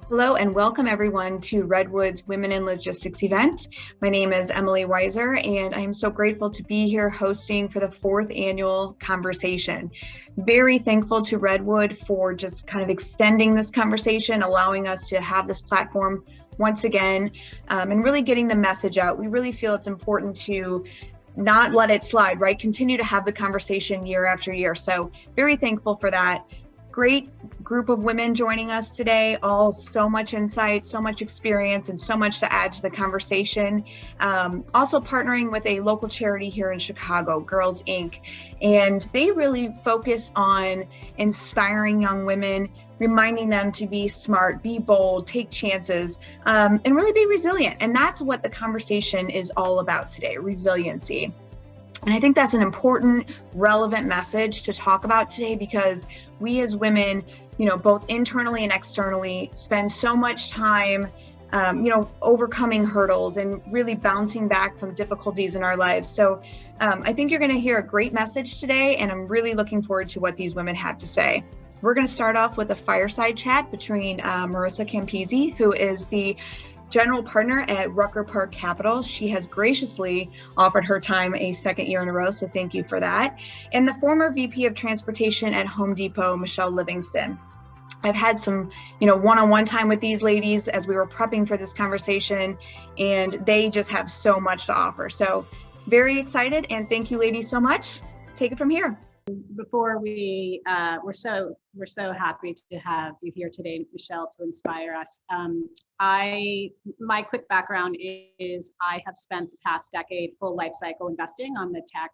Hello and welcome everyone to Redwood's Women in Logistics event. My name is Emily Weiser and I am so grateful to be here hosting for the fourth annual conversation. Very thankful to Redwood for just kind of extending this conversation, allowing us to have this platform once again, and really getting the message out. We really feel it's important to not let it slide, right? Continue to have the conversation year after year. So very thankful for that. Great group of women joining us today, all so much insight, so much experience, and so much to add to the conversation. Also partnering with a local charity here in Chicago, Girls Inc. And they really focus on inspiring young women, reminding them to be smart, be bold, take chances, and really be resilient. And that's what the conversation is all about today, resiliency. And I think that's an important, relevant message to talk about today because we as women, both internally and externally, spend so much time, overcoming hurdles and really bouncing back from difficulties in our lives. So I think you're going to hear a great message today, and I'm really looking forward to what these women have to say. We're going to start off with a fireside chat between Marissa Campisi, who is the general partner at Rucker Park Capital. She has graciously offered her time a second year in a row, so thank you for that. And the former VP of Transportation at Home Depot, Michelle Livingston. I've had some, one-on-one time with these ladies as we were prepping for this conversation, and they just have so much to offer. So very excited, and thank you ladies so much. Take it from here. Before we're so happy to have you here today, Michelle, to inspire us. My quick background is I have spent the past decade full life cycle investing on the tech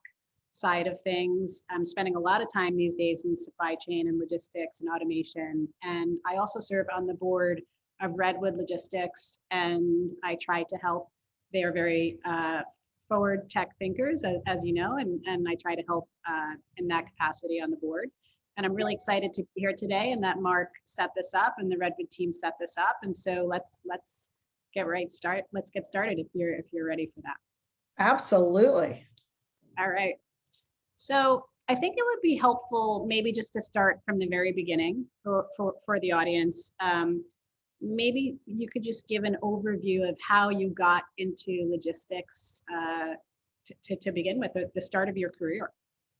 side of things. I'm spending a lot of time these days in supply chain and logistics and automation. And I also serve on the board of Redwood Logistics, and I try to help. They are very forward tech thinkers, as you know, and I try to help in that capacity on the board. And I'm really excited to be here today, and that Mark set this up and the Redwood team set this up. And so let's get started. Let's get started if you're ready for that. Absolutely. All right. So I think it would be helpful maybe just to start from the very beginning for the audience. Maybe you could just give an overview of how you got into logistics to begin with, the start of your career.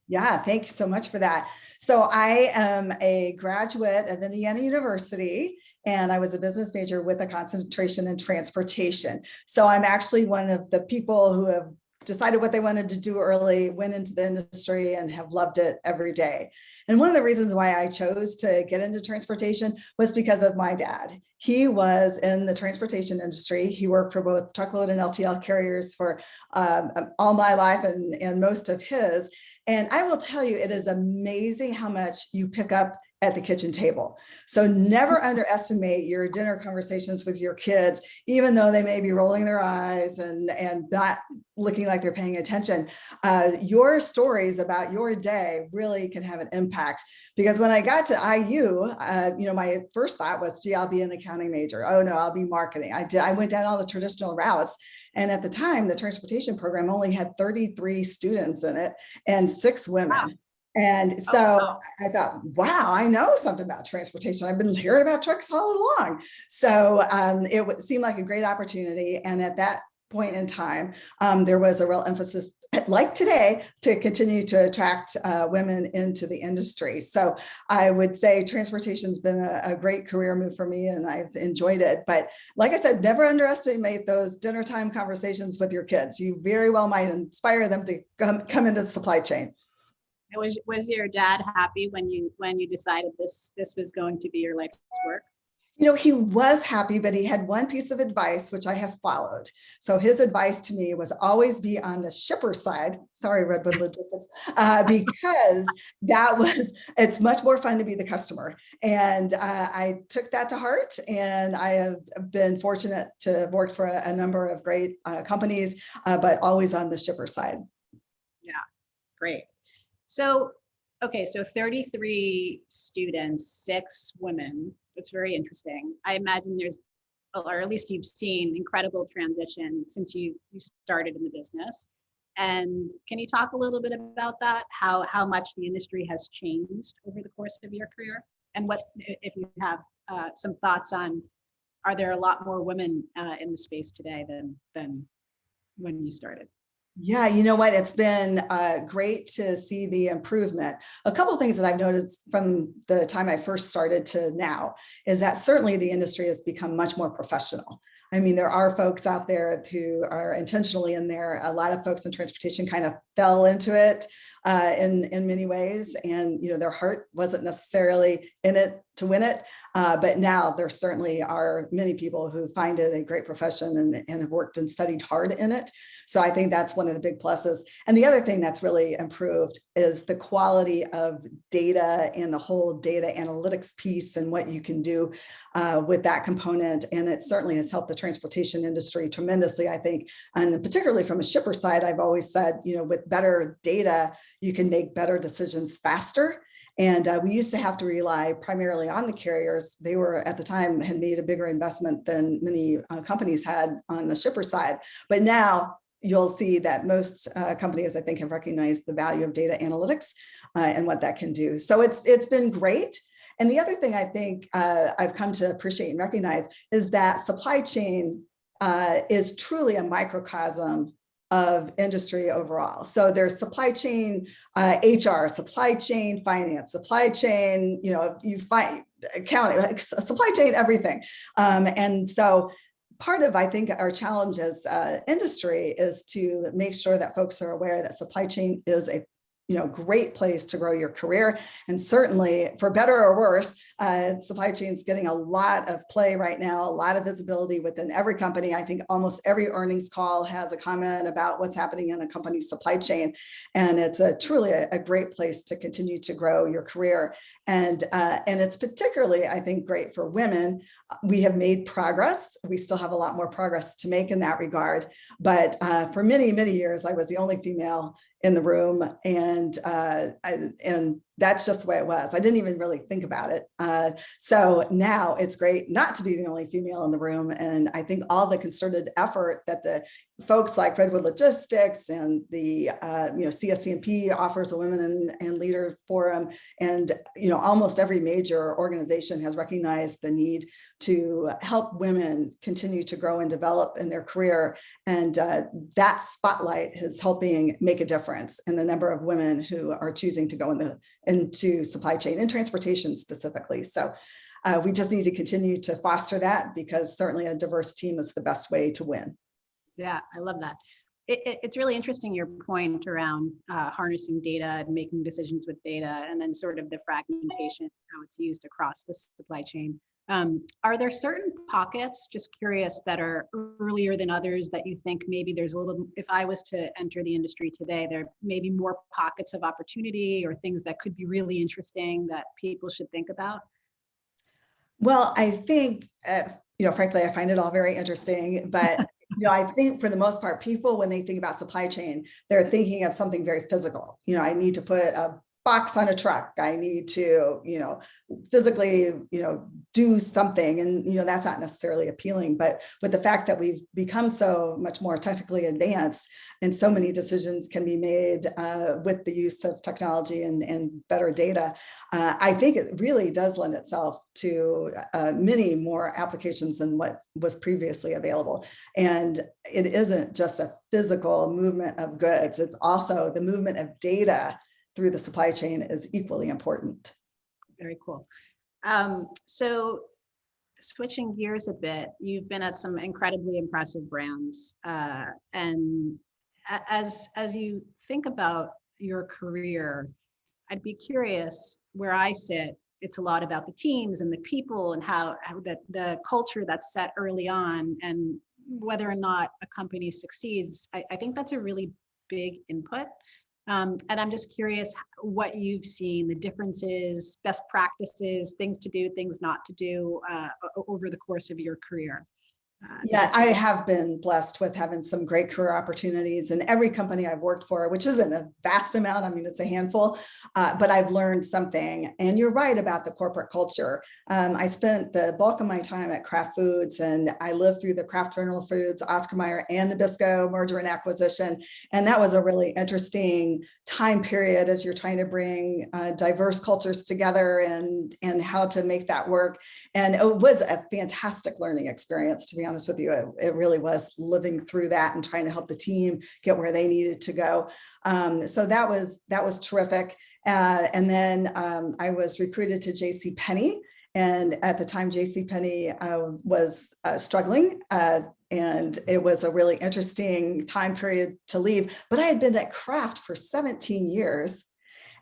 Yeah, thanks so much for that. So I am a graduate of Indiana University, and I was a business major with a concentration in transportation. So I'm actually one of the people who have decided what they wanted to do early, went into the industry, and have loved it every day. And one of the reasons why I chose to get into transportation was because of my dad. He was in the transportation industry. He worked for both truckload and LTL carriers for all my life and most of his. And I will tell you, it is amazing how much you pick up at the kitchen table. So never underestimate your dinner conversations with your kids, even though they may be rolling their eyes and not looking like they're paying attention. Your stories about your day really can have an impact. Because when I got to IU, my first thought was, gee, I'll be an accounting major. Oh no, I'll be marketing. I went down all the traditional routes. And at the time, the transportation program only had 33 students in it and 6 women. Wow. And so I thought, wow, I know something about transportation. I've been hearing about trucks all along. So it seemed like a great opportunity. And at that point in time, there was a real emphasis, like today, to continue to attract women into the industry. So I would say transportation's been a great career move for me, and I've enjoyed it. But like I said, never underestimate those dinner time conversations with your kids. You very well might inspire them to come into the supply chain. Was your dad happy when you decided this was going to be your life's work? He was happy, but he had one piece of advice, which I have followed. So his advice to me was always be on the shipper side. Sorry, Redwood Logistics, because it's much more fun to be the customer. And I took that to heart, and I have been fortunate to have worked for a number of great companies, but always on the shipper side. Yeah, great. So, okay, so 33 students, 6 women. That's very interesting. I imagine there's, or at least you've seen, incredible transition since you started in the business. And can you talk a little bit about that? How much the industry has changed over the course of your career, and what, if you have some thoughts on are there a lot more women in the space today than when you started? Yeah, you know what? It's been great to see the improvement. A couple of things that I've noticed from the time I first started to now is that certainly the industry has become much more professional. I mean, there are folks out there who are intentionally in there. A lot of folks in transportation kind of fell into it in many ways, and their heart wasn't necessarily in it to win it. But now there certainly are many people who find it a great profession and have worked and studied hard in it. So I think that's one of the big pluses. And the other thing that's really improved is the quality of data and the whole data analytics piece and what you can do with that component. And it certainly has helped the transportation industry tremendously, I think. And particularly from a shipper side, I've always said, with better data, you can make better decisions faster. And we used to have to rely primarily on the carriers. They were, at the time, had made a bigger investment than many companies had on the shipper side. But now you'll see that most companies, I think, have recognized the value of data analytics and what that can do. So it's been great. And the other thing I think I've come to appreciate and recognize is that supply chain is truly a microcosm of industry overall. So there's supply chain HR, supply chain finance, supply chain, you find accounting, like supply chain, everything. And so part of, I think, our challenge as industry is to make sure that folks are aware that supply chain is a great place to grow your career. And certainly, for better or worse, supply chain is getting a lot of play right now, a lot of visibility within every company. I think almost every earnings call has a comment about what's happening in a company's supply chain. And it's truly a great place to continue to grow your career. And it's particularly, I think, great for women. We have made progress. We still have a lot more progress to make in that regard. But for many, many years, I was the only female in the room, and that's just the way it was. I didn't even really think about it. So now it's great not to be the only female in the room, and I think all the concerted effort that the folks like Redwood Logistics and the CSCMP offers a Women and Leader Forum, and almost every major organization has recognized the need to help women continue to grow and develop in their career, and that spotlight is helping make a difference in the number of women who are choosing to go into supply chain and transportation specifically. So we just need to continue to foster that, because certainly a diverse team is the best way to win. Yeah, I love that. It's really interesting, your point around harnessing data and making decisions with data, and then sort of the fragmentation, how it's used across the supply chain. Are there certain pockets, just curious, that are earlier than others that you think maybe there's a little, if I was to enter the industry today, there may be more pockets of opportunity or things that could be really interesting that people should think about? Well, I think, frankly, I find it all very interesting, but I think for the most part, people, when they think about supply chain, they're thinking of something very physical. I need to put a box on a truck. I need to, physically, do something. And, that's not necessarily appealing, but with the fact that we've become so much more technically advanced and so many decisions can be made with the use of technology and better data, I think it really does lend itself to many more applications than what was previously available. And it isn't just a physical movement of goods. It's also the movement of data through the supply chain is equally important. Very cool. So switching gears a bit, you've been at some incredibly impressive brands. And as you think about your career, I'd be curious, where I sit, it's a lot about the teams and the people and how that the culture that's set early on, and whether or not a company succeeds. I think that's a really big input. And I'm just curious what you've seen, the differences, best practices, things to do, things not to do over the course of your career. Yeah, I have been blessed with having some great career opportunities in every company I've worked for, which isn't a vast amount. I mean, it's a handful, but I've learned something. And you're right about the corporate culture. I spent the bulk of my time at Kraft Foods, and I lived through the Kraft General Foods, Oscar Mayer, and Nabisco merger and acquisition. And that was a really interesting time period as you're trying to bring diverse cultures together and how to make that work. And it was a fantastic learning experience, to be honest with you. It really was, living through that and trying to help the team get where they needed to go. So that was terrific. And then I was recruited to JCPenney. And at the time, JCPenney was struggling, and it was a really interesting time period to leave. But I had been at Kraft for 17 years.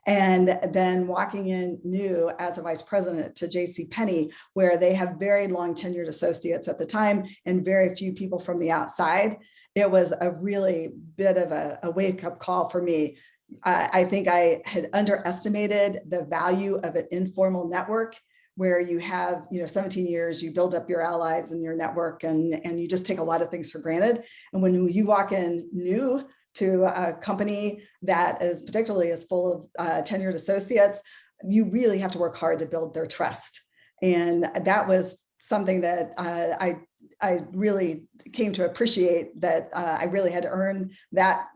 And then walking in new as a vice president to JCPenney, where they have very long tenured associates at the time and very few people from the outside. It was a really bit of a wake-up call for me. I think I had underestimated the value of an informal network, where you have, 17 years, you build up your allies and your network, and you just take a lot of things for granted. And when you walk in new to a company that is particularly as full of tenured associates, you really have to work hard to build their trust. And that was something that I really came to appreciate, that I really had to earn that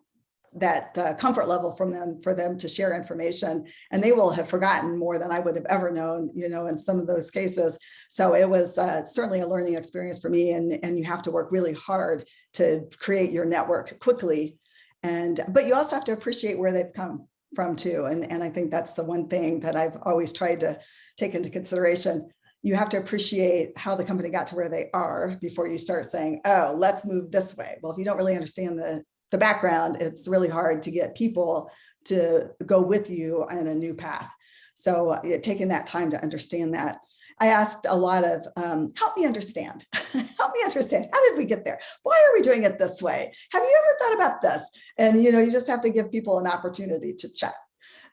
comfort level from them for them to share information. And they will have forgotten more than I would have ever known, in some of those cases. So it was certainly a learning experience for me. And you have to work really hard to create your network quickly. But you also have to appreciate where they've come from too. And I think that's the one thing that I've always tried to take into consideration. You have to appreciate how the company got to where they are before you start saying, oh, let's move this way. Well, if you don't really understand the background, it's really hard to get people to go with you on a new path. So taking that time to understand that. I asked a lot of, help me understand, help me understand. How did we get there? Why are we doing it this way? Have you ever thought about this? And, you just have to give people an opportunity to chat.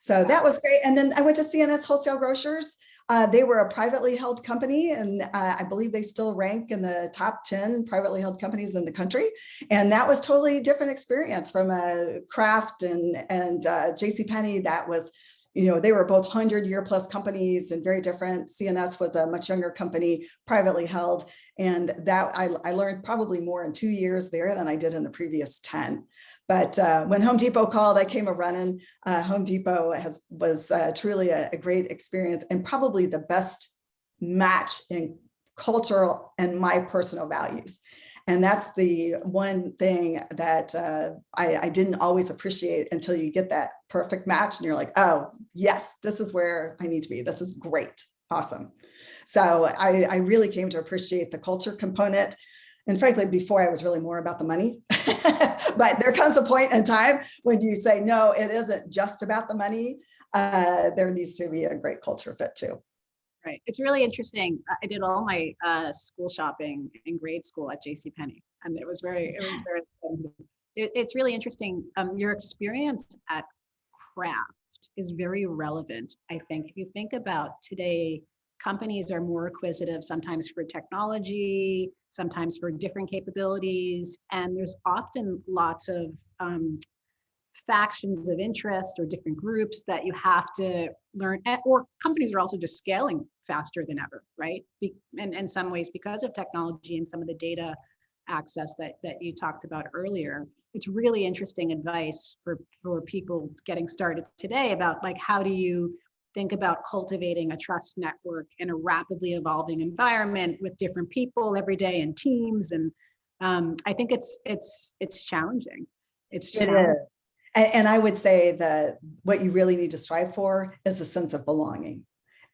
So that was great. And then I went to C&S Wholesale Grocers. They were a privately held company, and I believe they still rank in the top 10 privately held companies in the country. And that was totally different experience from Kraft and JCPenney. That was, they were both 100-year-plus companies and very different. C&S was a much younger company, privately held. And that I learned probably more in 2 years there than I did in the previous 10. But when Home Depot called, I came a running. Home Depot was truly a great experience, and probably the best match in cultural and my personal values. And that's the one thing that I didn't always appreciate until you get that perfect match and you're like, oh, yes, this is where I need to be. This is great. Awesome. So I really came to appreciate the culture component. And frankly, before I was really more about the money. But there comes a point in time when you say, no, it isn't just about the money. There needs to be a great culture fit too. Right. It's really interesting. I did all my school shopping in grade school at JCPenney, and it's really interesting. Your experience at Kraft is very relevant. I think if you think about today, companies are more acquisitive, sometimes for technology, sometimes for different capabilities, and there's often lots of factions of interest or different groups that you have to learn, or companies are also just scaling faster than ever, right? And in some ways, because of technology and some of the data access that you talked about earlier, it's really interesting advice for people getting started today about, like, how do you think about cultivating a trust network in a rapidly evolving environment with different people every day and teams. And I think it's challenging. It is. And I would say that what you really need to strive for is a sense of belonging.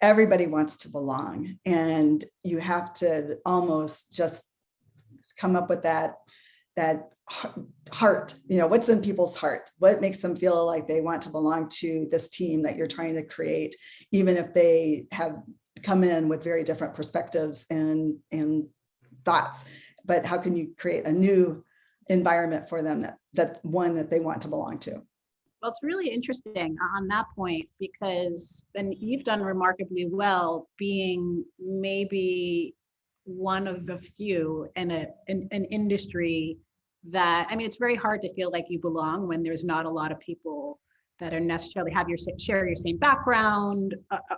Everybody wants to belong, and you have to almost just come up with that heart, what's in people's heart, what makes them feel like they want to belong to this team that you're trying to create, even if they have come in with very different perspectives and thoughts. But how can you create a new environment for them that one that they want to belong to? Well, it's really interesting on that point, because then you've done remarkably well being maybe one of the few in an industry that, I mean, it's very hard to feel like you belong when there's not a lot of people that are necessarily have share your same background,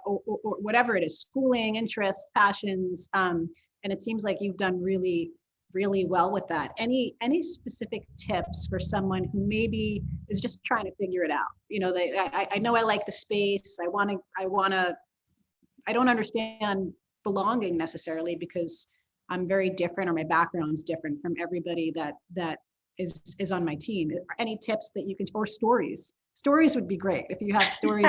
or whatever it is, schooling, interests, passions. And it seems like you've done really, really well with that. Any specific tips for someone who maybe is just trying to figure it out? You know, I know I like the space. I don't understand belonging necessarily because I'm very different, or my background's different from everybody that is on my team. Any tips that you can, or stories? Stories would be great if you have stories.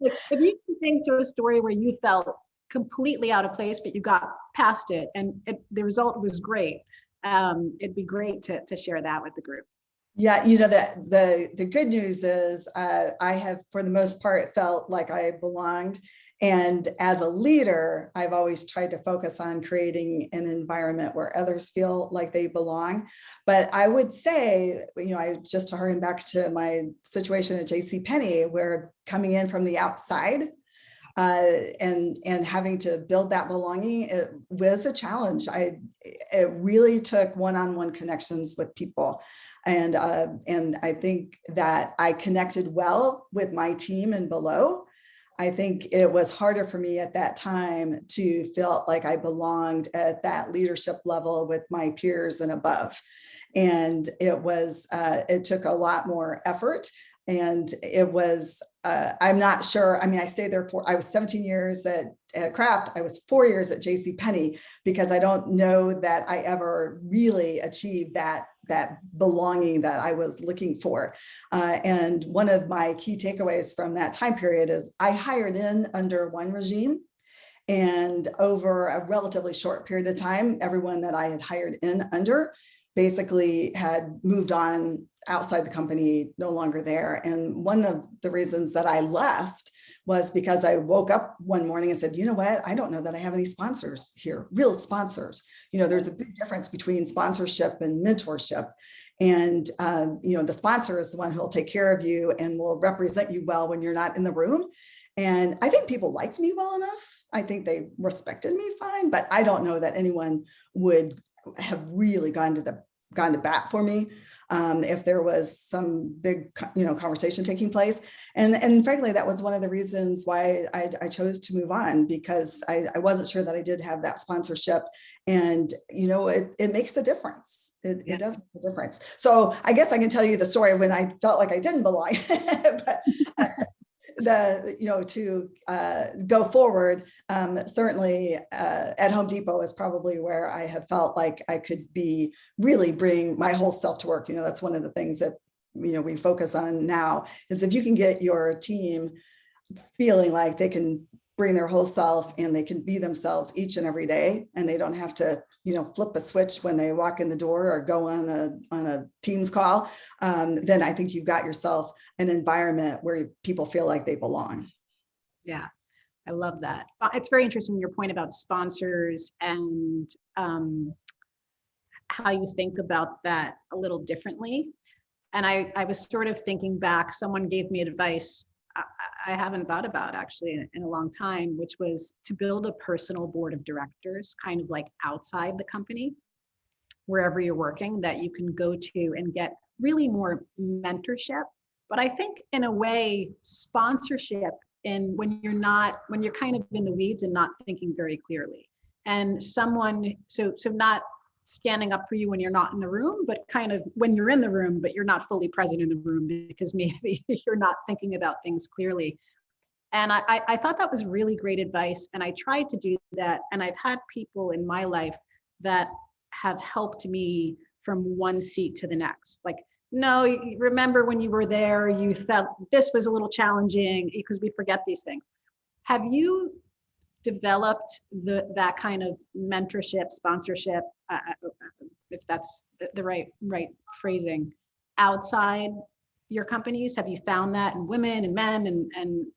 If you can think to a story where you felt completely out of place, but you got past it and the result was great. It'd be great to share that with the group. Yeah, you know, the good news is I have, for the most part, felt like I belonged. And as a leader, I've always tried to focus on creating an environment where others feel like they belong. But I would say, you know, I just to harken back to my situation at JCPenney, where coming in from the outside, and having to build that belonging, it was a challenge. It really took one-on-one connections with people. And I think that I connected well with my team and below. I think it was harder for me at that time to feel like I belonged at that leadership level with my peers and above. And it took a lot more effort. And it was, I'm not sure. I mean, I stayed there I was 17 years at Kraft. I was 4 years at JCPenney, because I don't know that I ever really achieved that belonging that I was looking for. And one of my key takeaways from that time period is I hired in under one regime. And over a relatively short period of time, everyone that I had hired in under basically had moved on outside the company, no longer there. And one of the reasons that I left was because I woke up one morning and said, you know what, I don't know that I have any sponsors here, real sponsors. You know, there's a big difference between sponsorship and mentorship. And, you know, the sponsor is the one who will take care of you and will represent you well when you're not in the room. And I think people liked me well enough. I think they respected me fine, but I don't know that anyone would have really gone to bat for me if there was some big, you know, conversation taking place. And frankly, that was one of the reasons why I chose to move on, because I wasn't sure that I did have that sponsorship. And, you know, it makes a difference. It does make a difference. So I guess I can tell you the story when I felt like I didn't belong. But to go forward, certainly at Home Depot is probably where I have felt like I could really bring my whole self to work. You know, that's one of the things that, you know, we focus on now, is if you can get your team feeling like they can bring their whole self and they can be themselves each and every day, and they don't have to, you know, flip a switch when they walk in the door or go on a Teams call, then I think you've got yourself an environment where people feel like they belong. Yeah, I love that. It's very interesting, your point about sponsors and how you think about that a little differently. And I was sort of thinking back, someone gave me advice I haven't thought about actually in a long time, which was to build a personal board of directors, kind of like outside the company, wherever you're working, that you can go to and get really more mentorship. But I think in a way, sponsorship when you're kind of in the weeds and not thinking very clearly. And someone, so not standing up for you when you're not in the room, but kind of when you're in the room, but you're not fully present in the room because maybe you're not thinking about things clearly. And I thought that was really great advice. And I tried to do that. And I've had people in my life that have helped me from one seat to the next. Like, no, remember when you were there, you felt this was a little challenging, because we forget these things. Have you developed that kind of mentorship, sponsorship, if that's the right phrasing, outside your companies? Have you found that in women and men?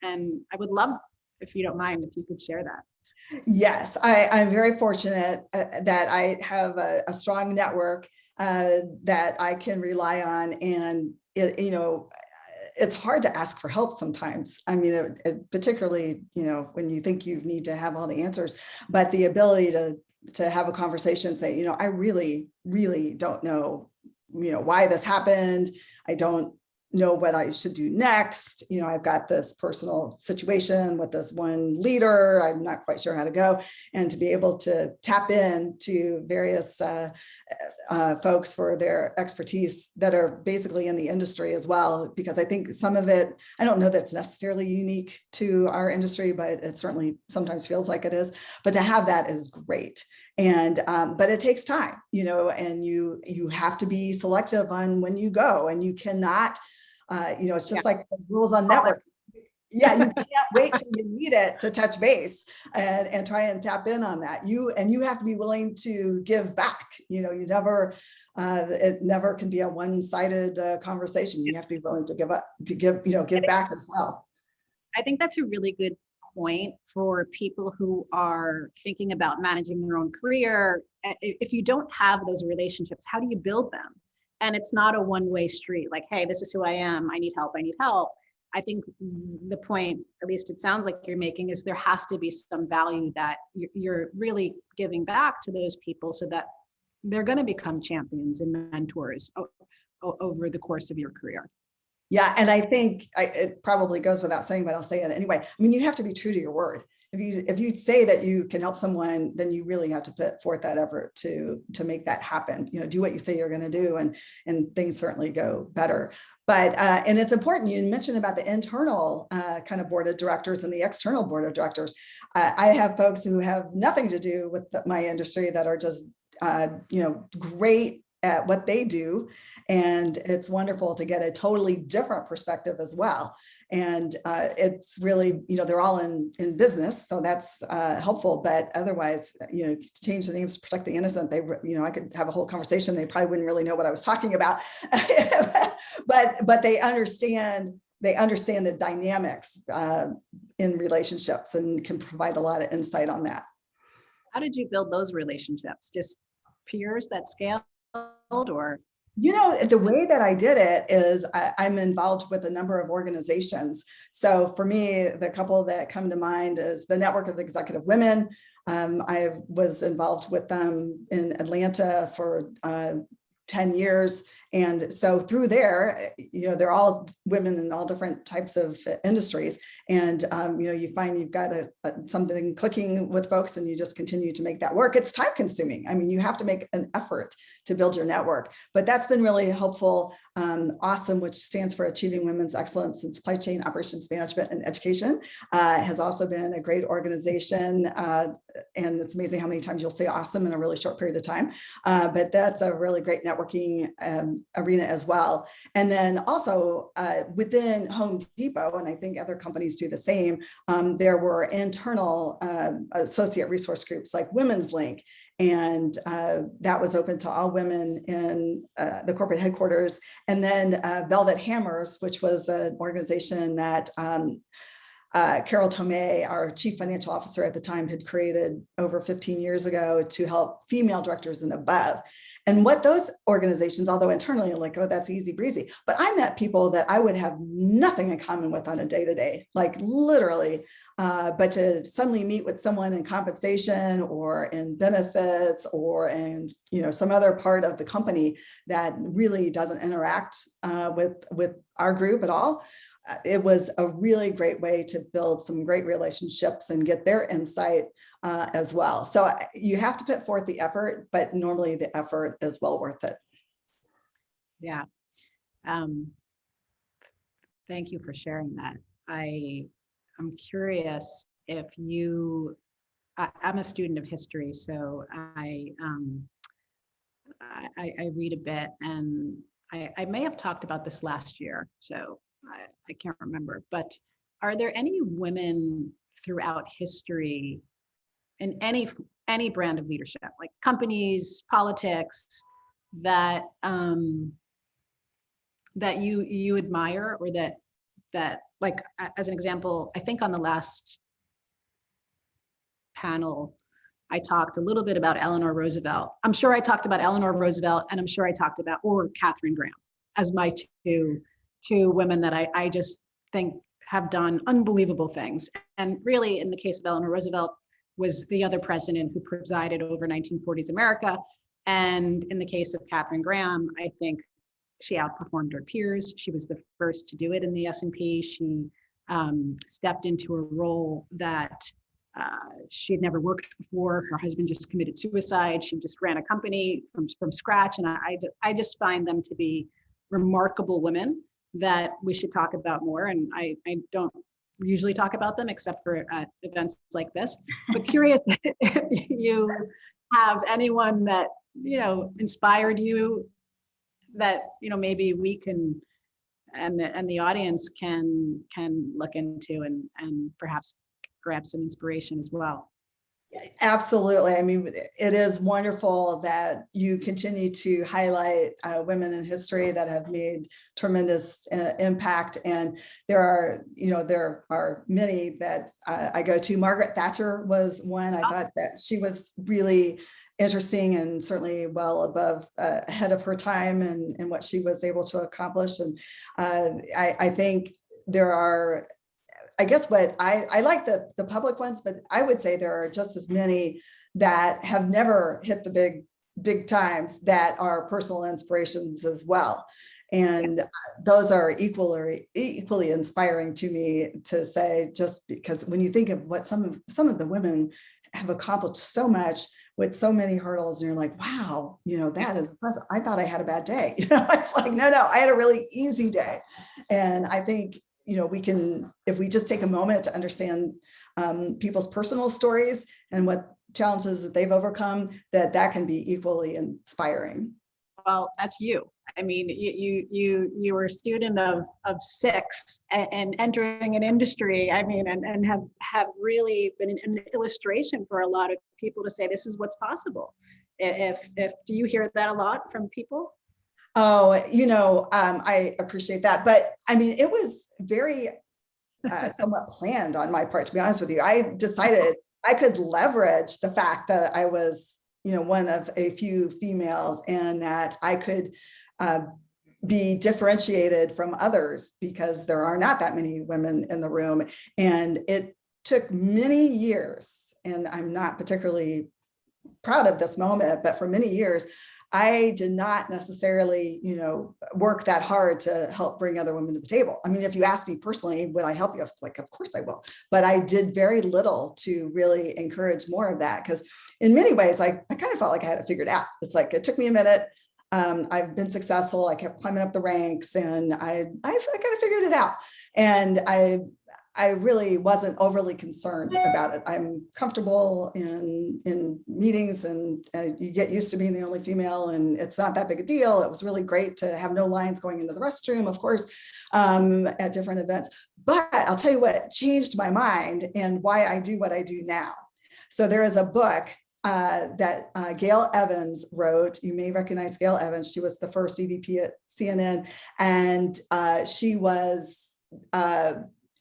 And I would love, if you don't mind, if you could share that. Yes, I'm very fortunate that I have a strong network that I can rely on, and it's hard to ask for help sometimes. I mean, particularly, when you think you need to have all the answers, but the ability to to have a conversation, say, you know, I really, really don't know, you know, why this happened. I don't know what I should do next. You know, I've got this personal situation with this one leader. I'm not quite sure how to go. And to be able to tap into various folks for their expertise that are basically in the industry as well, because I think some of it, I don't know that it's necessarily unique to our industry, but it certainly sometimes feels like it is. But to have that is great. And but it takes time, you know, and you have to be selective on when you go, and you cannot, you know, it's just like the rules on network. Yeah, you can't wait till you need it to touch base and try and tap in on that. You have to be willing to give back. You know, you never, it never can be a one-sided conversation. You have to be willing to give up, to give back as well. I think that's a really good point for people who are thinking about managing their own career. If you don't have those relationships, how do you build them? And it's not a one-way street, like, hey, this is who I am, I need help, I need help. I think the point, at least it sounds like you're making, is there has to be some value that you're really giving back to those people so that they're going to become champions and mentors over the course of your career. Yeah, and I think it probably goes without saying, but I'll say it anyway. I mean, you have to be true to your word. If you say that you can help someone, then you really have to put forth that effort to make that happen. You know, do what you say you're going to do, and things certainly go better. But and it's important. You mentioned about the internal kind of board of directors and the external board of directors. I have folks who have nothing to do with my industry that are just you know, great at what they do. And it's wonderful to get a totally different perspective as well. And it's really, you know, they're all in business, so that's helpful. But otherwise, you know, to change the names, protect the innocent, they, you know, I could have a whole conversation. They probably wouldn't really know what I was talking about, but they understand the dynamics in relationships and can provide a lot of insight on that. How did you build those relationships? Just peers that scaled, or? You know, the way that I did it is I'm involved with a number of organizations. So for me, the couple that come to mind is the Network of Executive Women. I was involved with them in Atlanta for 10 years. And so through there, you know, they're all women in all different types of industries. And, you know, you find you've got something clicking with folks, and you just continue to make that work. It's time consuming. I mean, you have to make an effort to build your network, but that's been really helpful. AWESOME, which stands for Achieving Women's Excellence in Supply Chain Operations Management and Education, has also been a great organization. And it's amazing how many times you'll say awesome in a really short period of time. But that's a really great networking arena as well. And then also within Home Depot, and I think other companies do the same, there were internal associate resource groups like Women's Link. And that was open to all women in the corporate headquarters. And then Velvet Hammers, which was an organization that Carol Tomei, our chief financial officer at the time, had created over 15 years ago to help female directors and above. And what those organizations, although internally like, oh, that's easy breezy, but I met people that I would have nothing in common with on a day-to-day, like literally. But to suddenly meet with someone in compensation or in benefits or in, you know, some other part of the company that really doesn't interact with our group at all, it was a really great way to build some great relationships and get their insight as well. So you have to put forth the effort, but normally the effort is well worth it. Yeah. Thank you for sharing that. I'm curious if I'm a student of history, so I read a bit, and I may have talked about this last year, so I can't remember, but are there any women throughout history in any brand of leadership, like companies, politics, that that you admire, or that like, as an example, I think on the last panel, I talked a little bit about Eleanor Roosevelt. I'm sure I talked about Eleanor Roosevelt, and I'm sure I talked about, or Katharine Graham, as my two women that I just think have done unbelievable things. And really, in the case of Eleanor Roosevelt, was the other president who presided over 1940s America. And in the case of Katharine Graham, I think she outperformed her peers. She was the first to do it in the S&P. She stepped into a role that she had never worked before. Her husband just committed suicide. She just ran a company from scratch. And I just find them to be remarkable women that we should talk about more. And I don't usually talk about them except for events like this, but curious if you have anyone that, inspired you that, maybe we can, and the audience can look into and perhaps grab some inspiration as well. Absolutely. I mean, it is wonderful that you continue to highlight women in history that have made tremendous impact. And there are many that I go to. Margaret Thatcher was one. I thought that she was really interesting and certainly well above ahead of her time and what she was able to accomplish. And I think there are, I guess what I like the public ones, but I would say there are just as many that have never hit the big times that are personal inspirations as well. And those are equally inspiring to me to say, just because when you think of what some of the women have accomplished so much with so many hurdles, and you're like, wow, that is impressive. I thought I had a bad day. It's like, no, I had a really easy day. And I think, we can, if we just take a moment to understand people's personal stories and what challenges that they've overcome, that can be equally inspiring. Well, that's you. I mean, you were a student of 6 and entering an industry. I mean, and have really been an illustration for a lot of people to say this is what's possible. If do you hear that a lot from people? Oh, I appreciate that. But I mean, it was very somewhat planned on my part, to be honest with you. I decided I could leverage the fact that I was, one of a few females and that I could be differentiated from others because there are not that many women in the room. And it took many years, and I'm not particularly proud of this moment, but for many years, I did not necessarily, work that hard to help bring other women to the table. I mean, if you ask me personally, would I help you? Like, of course I will. But I did very little to really encourage more of that, because in many ways, I kind of felt like I had it figured out. It's like, it took me a minute. I've been successful. I kept climbing up the ranks and I kind of figured it out. And I really wasn't overly concerned about it. I'm comfortable in meetings and you get used to being the only female and it's not that big a deal. It was really great to have no lines going into the restroom, of course, at different events. But I'll tell you what changed my mind and why I do what I do now. So there is a book that Gail Evans wrote. You may recognize Gail Evans. She was the first EVP at CNN, and she was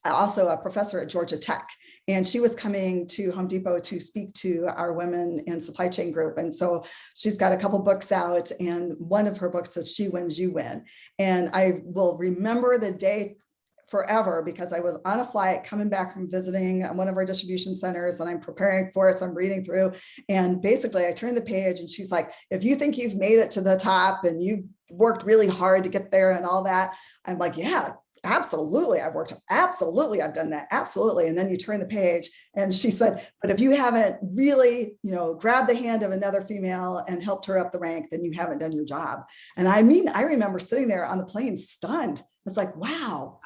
also a professor at Georgia Tech. And she was coming to Home Depot to speak to our women in supply chain group. And so she's got a couple books out, and one of her books says, "She Wins, You Win." And I will remember the day forever, because I was on a flight coming back from visiting one of our distribution centers and I'm preparing for it. So I'm reading through, and basically I turned the page and she's like, "If you think you've made it to the top and you've worked really hard to get there and all that," I'm like, "Yeah, absolutely. I've worked. Absolutely. I've done that. Absolutely." And then you turn the page and she said, "But if you haven't really, grabbed the hand of another female and helped her up the rank, then you haven't done your job." And I mean, I remember sitting there on the plane stunned. It's like, wow,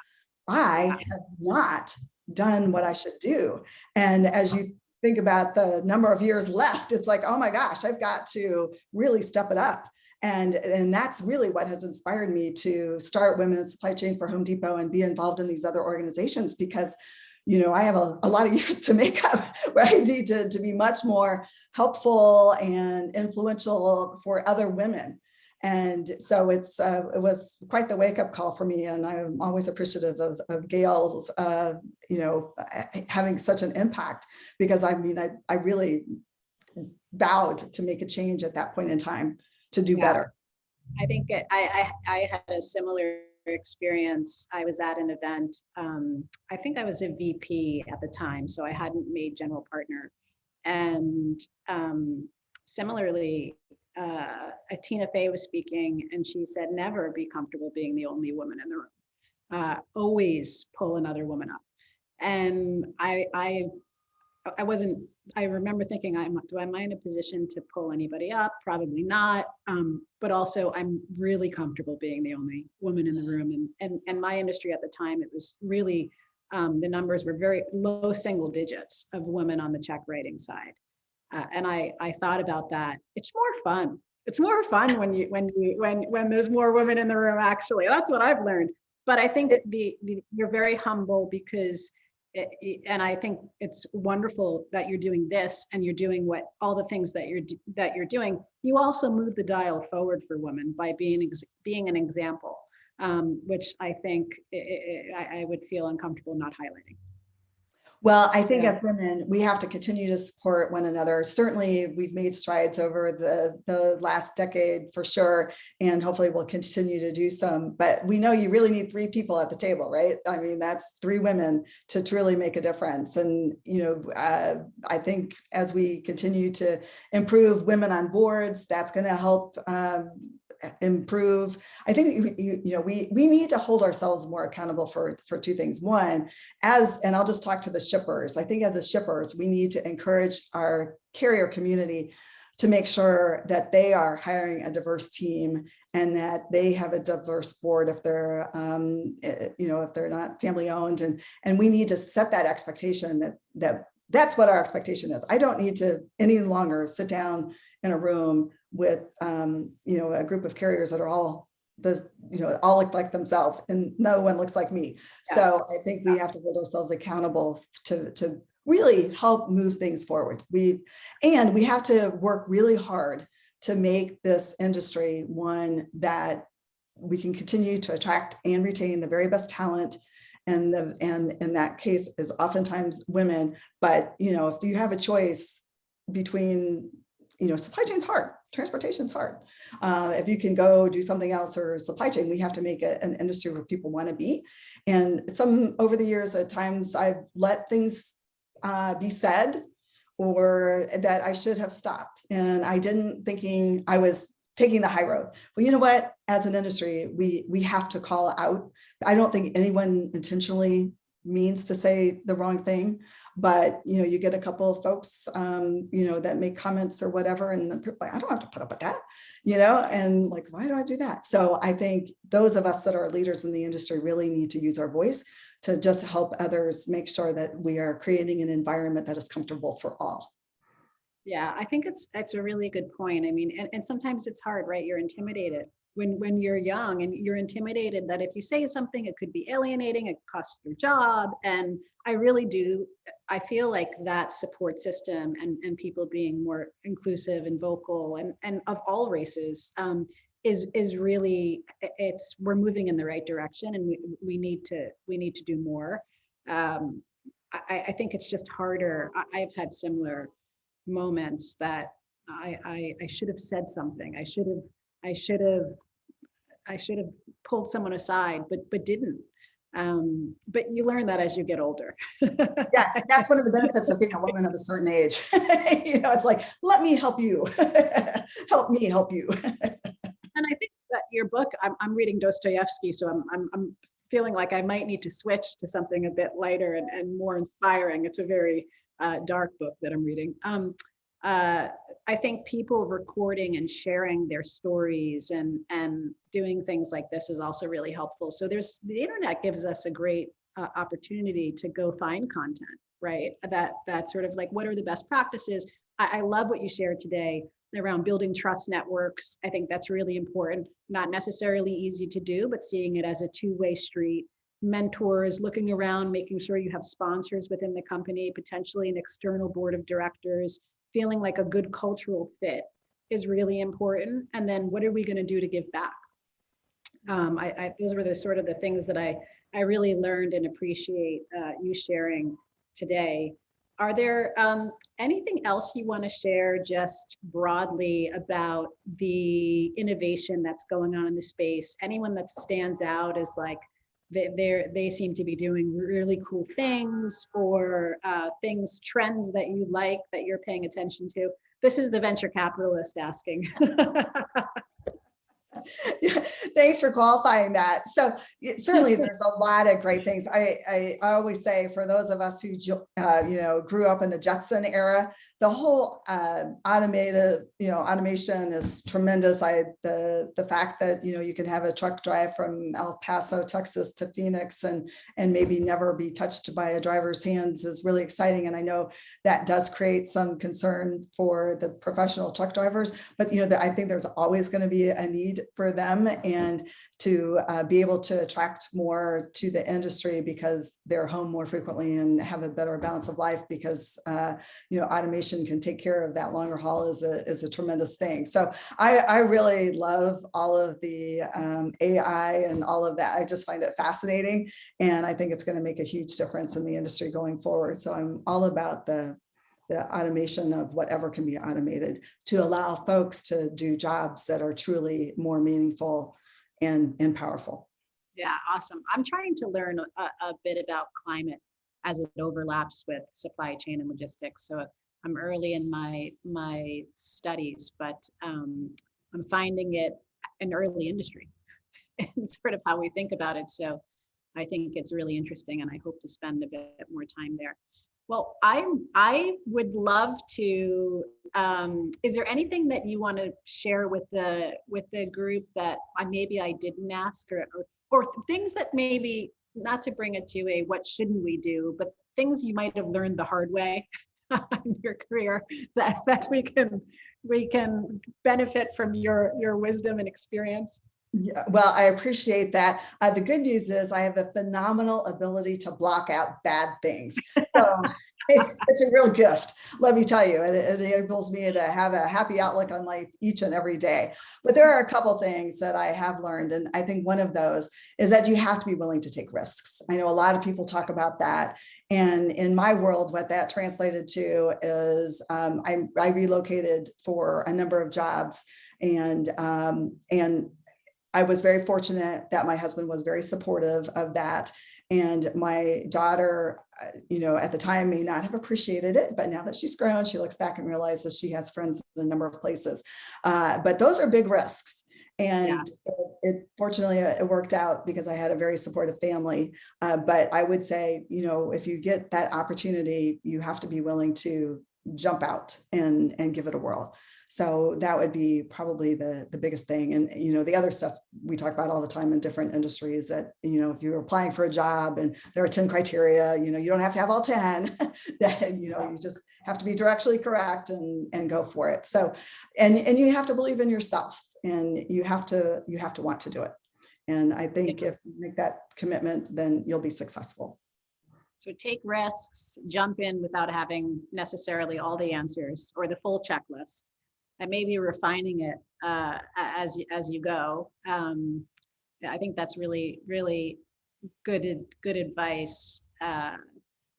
I have not done what I should do. And as you think about the number of years left, it's like, oh my gosh, I've got to really step it up. And that's really what has inspired me to start Women in Supply Chain for Home Depot and be involved in these other organizations, because I have a lot of years to make up where I need to be much more helpful and influential for other women. And so it was quite the wake-up call for me. And I'm always appreciative of Gail's, having such an impact, because I mean, I really vowed to make a change at that point in time to do better. I think I had a similar experience. I was at an event. I think I was a VP at the time, so I hadn't made general partner. And similarly, Tina Fey was speaking, and she said, never be comfortable being the only woman in the room. Always pull another woman up. And I wasn't, I remember thinking, am I in a position to pull anybody up? Probably not. But also I'm really comfortable being the only woman in the room. And my industry at the time, it was really, the numbers were very low single digits of women on the check writing side. And I thought about that. It's more fun. It's more fun when there's more women in the room, actually. That's what I've learned. But I think you're very humble because and I think it's wonderful that you're doing this and you're doing all the things that you're doing. You also move the dial forward for women by being an example, which I think I would feel uncomfortable not highlighting. Well, I think as women, we have to continue to support one another. Certainly, we've made strides over the last decade for sure, and hopefully we'll continue to do some. But we know you really need 3 people at the table, right? I mean, that's 3 women to truly make a difference. And, I think as we continue to improve women on boards, that's going to help improve. I think we need to hold ourselves more accountable for 2 things. One, and I'll just talk to the shippers. I think as a shippers, we need to encourage our carrier community to make sure that they are hiring a diverse team and that they have a diverse board if they're if they're not family owned, and we need to set that expectation that's what our expectation is. I don't need to any longer sit down in a room with a group of carriers that are all look like themselves and no one looks like me. Yeah. So I think we have to hold ourselves accountable to really help move things forward. We have to work really hard to make this industry one that we can continue to attract and retain the very best talent. And in that case is oftentimes women. But if you have a choice between supply chain's hard, transportation's hard. If you can go do something else or supply chain, we have to make it an industry where people want to be. And over the years, at times I've let things be said or that I should have stopped. And I didn't, thinking I was taking the high road. Well, you know what? As an industry, we have to call out. I don't think anyone intentionally means to say the wrong thing, but you get a couple of folks that make comments or whatever, and like, I don't have to put up with that, and like, why do I do that? So I think those of us that are leaders in the industry really need to use our voice to just help others make sure that we are creating an environment that is comfortable for all. Yeah, I think it's a really good point. I mean, and sometimes it's hard, right? You're intimidated when you're young, and you're intimidated that if you say something, it could be alienating, it costs your job. And I feel like that support system and people being more inclusive and vocal and of all races is really, we're moving in the right direction, and we need to do more. I think it's just harder. I've had similar moments that I should have said something. I should have pulled someone aside, but didn't. But you learn that as you get older. Yes, that's one of the benefits of being a woman of a certain age. It's like, let me help you. Help me help you. And I think that your book, I'm reading Dostoevsky, so I'm feeling like I might need to switch to something a bit lighter and more inspiring. It's a very dark book that I'm reading. I think people recording and sharing their stories and doing things like this is also really helpful. So the internet gives us a great opportunity to go find content, right? That sort of like, what are the best practices? I love what you shared today around building trust networks. I think that's really important, not necessarily easy to do, but seeing it as a two-way street. Mentors, looking around, making sure you have sponsors within the company, potentially an external board of directors, feeling like a good cultural fit is really important. And then what are we going to do to give back? Those were the sort of the things that I really learned and appreciate you sharing today. Are there anything else you want to share just broadly about the innovation that's going on in the space? Anyone that stands out as like they seem to be doing really cool things, or trends that you like that you're paying attention to? This is the venture capitalist asking. Yeah, thanks for qualifying that. So certainly there's a lot of great things. I always say, for those of us who grew up in the Jetson era, the whole automation is tremendous. The fact that you can have a truck drive from El Paso, Texas to Phoenix and maybe never be touched by a driver's hands is really exciting. And I know that does create some concern for the professional truck drivers, but I think there's always going to be a need for them, and to be able to attract more to the industry because they're home more frequently and have a better balance of life, because automation can take care of that longer haul is a tremendous thing. So I really love all of the AI and all of that. I just find it fascinating, and I think it's going to make a huge difference in the industry going forward. So I'm all about the automation of whatever can be automated to allow folks to do jobs that are truly more meaningful and powerful. Yeah, awesome. I'm trying to learn a bit about climate as it overlaps with supply chain and logistics. So I'm early in my studies, but I'm finding it an early industry and sort of how we think about it. So I think it's really interesting, and I hope to spend a bit more time there. Well, I would love to. Is there anything that you want to share with the group that maybe I didn't ask, or things that maybe, not to bring it to a what shouldn't we do, but things you might have learned the hard way in your career that we can benefit from your wisdom and experience? Yeah, well, I appreciate that. The good news is I have a phenomenal ability to block out bad things. So it's a real gift, let me tell you. It enables me to have a happy outlook on life each and every day. But there are a couple things that I have learned. And I think one of those is that you have to be willing to take risks. I know a lot of people talk about that. And in my world, what that translated to is I relocated for a number of jobs, and I was very fortunate that my husband was very supportive of that. And my daughter, at the time may not have appreciated it, but now that she's grown, she looks back and realizes she has friends in a number of places. But those are big risks. And fortunately, it worked out because I had a very supportive family. But I would say, if you get that opportunity, you have to be willing to jump out and give it a whirl. So that would be probably the biggest thing. And, the other stuff we talk about all the time in different industries, that, if you're applying for a job and there are 10 criteria, you don't have to have all 10, that, you just have to be directionally correct and go for it. So, and you have to believe in yourself, and you have to want to do it. And I think if you make that commitment, then you'll be successful. So take risks, jump in without having necessarily all the answers or the full checklist, and maybe refining it as you go. I think that's really, really good advice. I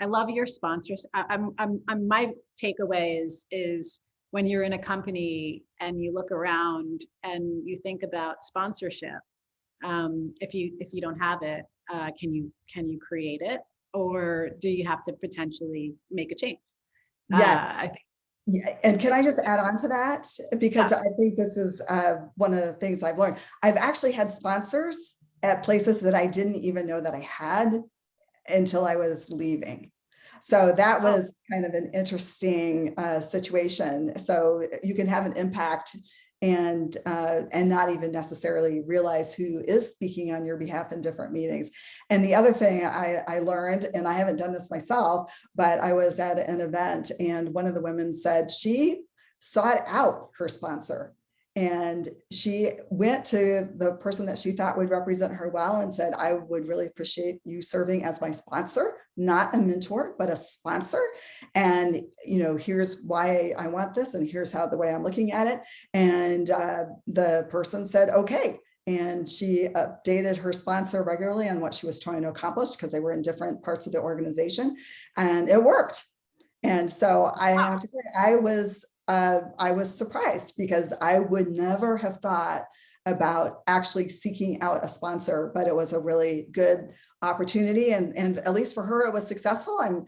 love your sponsors. My takeaway is when you're in a company and you look around and you think about sponsorship, if you don't have it, can you create it? Or do you have to potentially make a change? Yeah, I think. Yeah, and can I just add on to that? Because I think this is one of the things I've learned. I've actually had sponsors at places that I didn't even know that I had until I was leaving. So that was kind of an interesting situation. So you can have an impact and not even necessarily realize who is speaking on your behalf in different meetings. And the other thing I learned, and I haven't done this myself, but I was at an event and one of the women said she sought out her sponsor. And she went to the person that she thought would represent her well and said, I would really appreciate you serving as my sponsor, not a mentor, but a sponsor. And, here's why I want this. And here's the way I'm looking at it. And the person said, okay. And she updated her sponsor regularly on what she was trying to accomplish, because they were in different parts of the organization, and it worked. And so I have to say, I was surprised, because I would never have thought about actually seeking out a sponsor, but it was a really good opportunity. And at least for her, it was successful. And,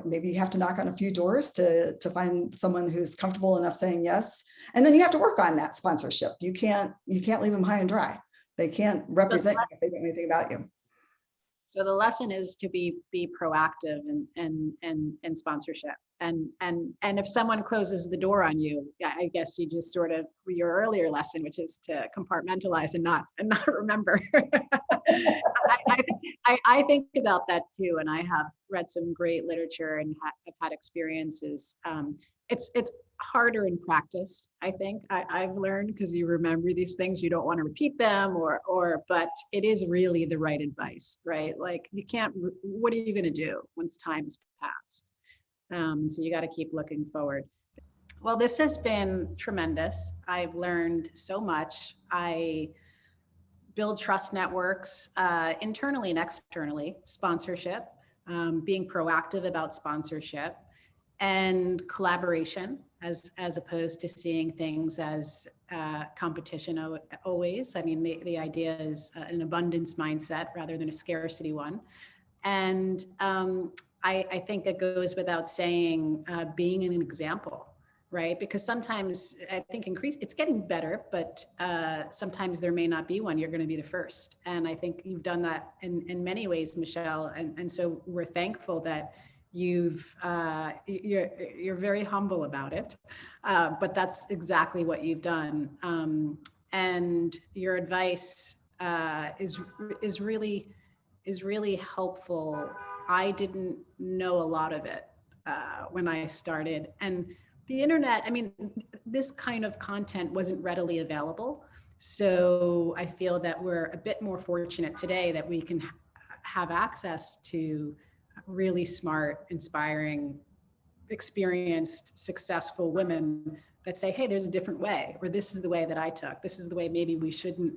maybe you have to knock on a few doors to find someone who's comfortable enough saying yes. And then you have to work on that sponsorship. You can't leave them high and dry. They can't represent you if they don't know anything about you. So the lesson is to be proactive in sponsorship. And if someone closes the door on you, I guess you just sort of, your earlier lesson, which is to compartmentalize and not remember. I think about that too, and I have read some great literature and have had experiences. It's harder in practice, I think. I've learned, because you remember these things, you don't want to repeat them, but it is really the right advice, right? Like, you can't, what are you going to do once time has passed? So you got to keep looking forward. Well, this has been tremendous. I've learned so much. I build trust networks internally and externally, sponsorship, being proactive about sponsorship, and collaboration, as opposed to seeing things as competition always. I mean, the idea is an abundance mindset rather than a scarcity one. And I think it goes without saying, being an example, right? Because sometimes I think it's getting better, but sometimes there may not be one. You're going to be the first. And I think you've done that in many ways, Michelle. And so we're thankful that you're very humble about it, but that's exactly what you've done. And your advice is really helpful. I didn't know a lot of it when I started, and the internet, I mean, this kind of content wasn't readily available. So I feel that we're a bit more fortunate today that we can have access to really smart, inspiring, experienced, successful women that say, hey, there's a different way, or this is the way that I took. This is the way maybe we shouldn't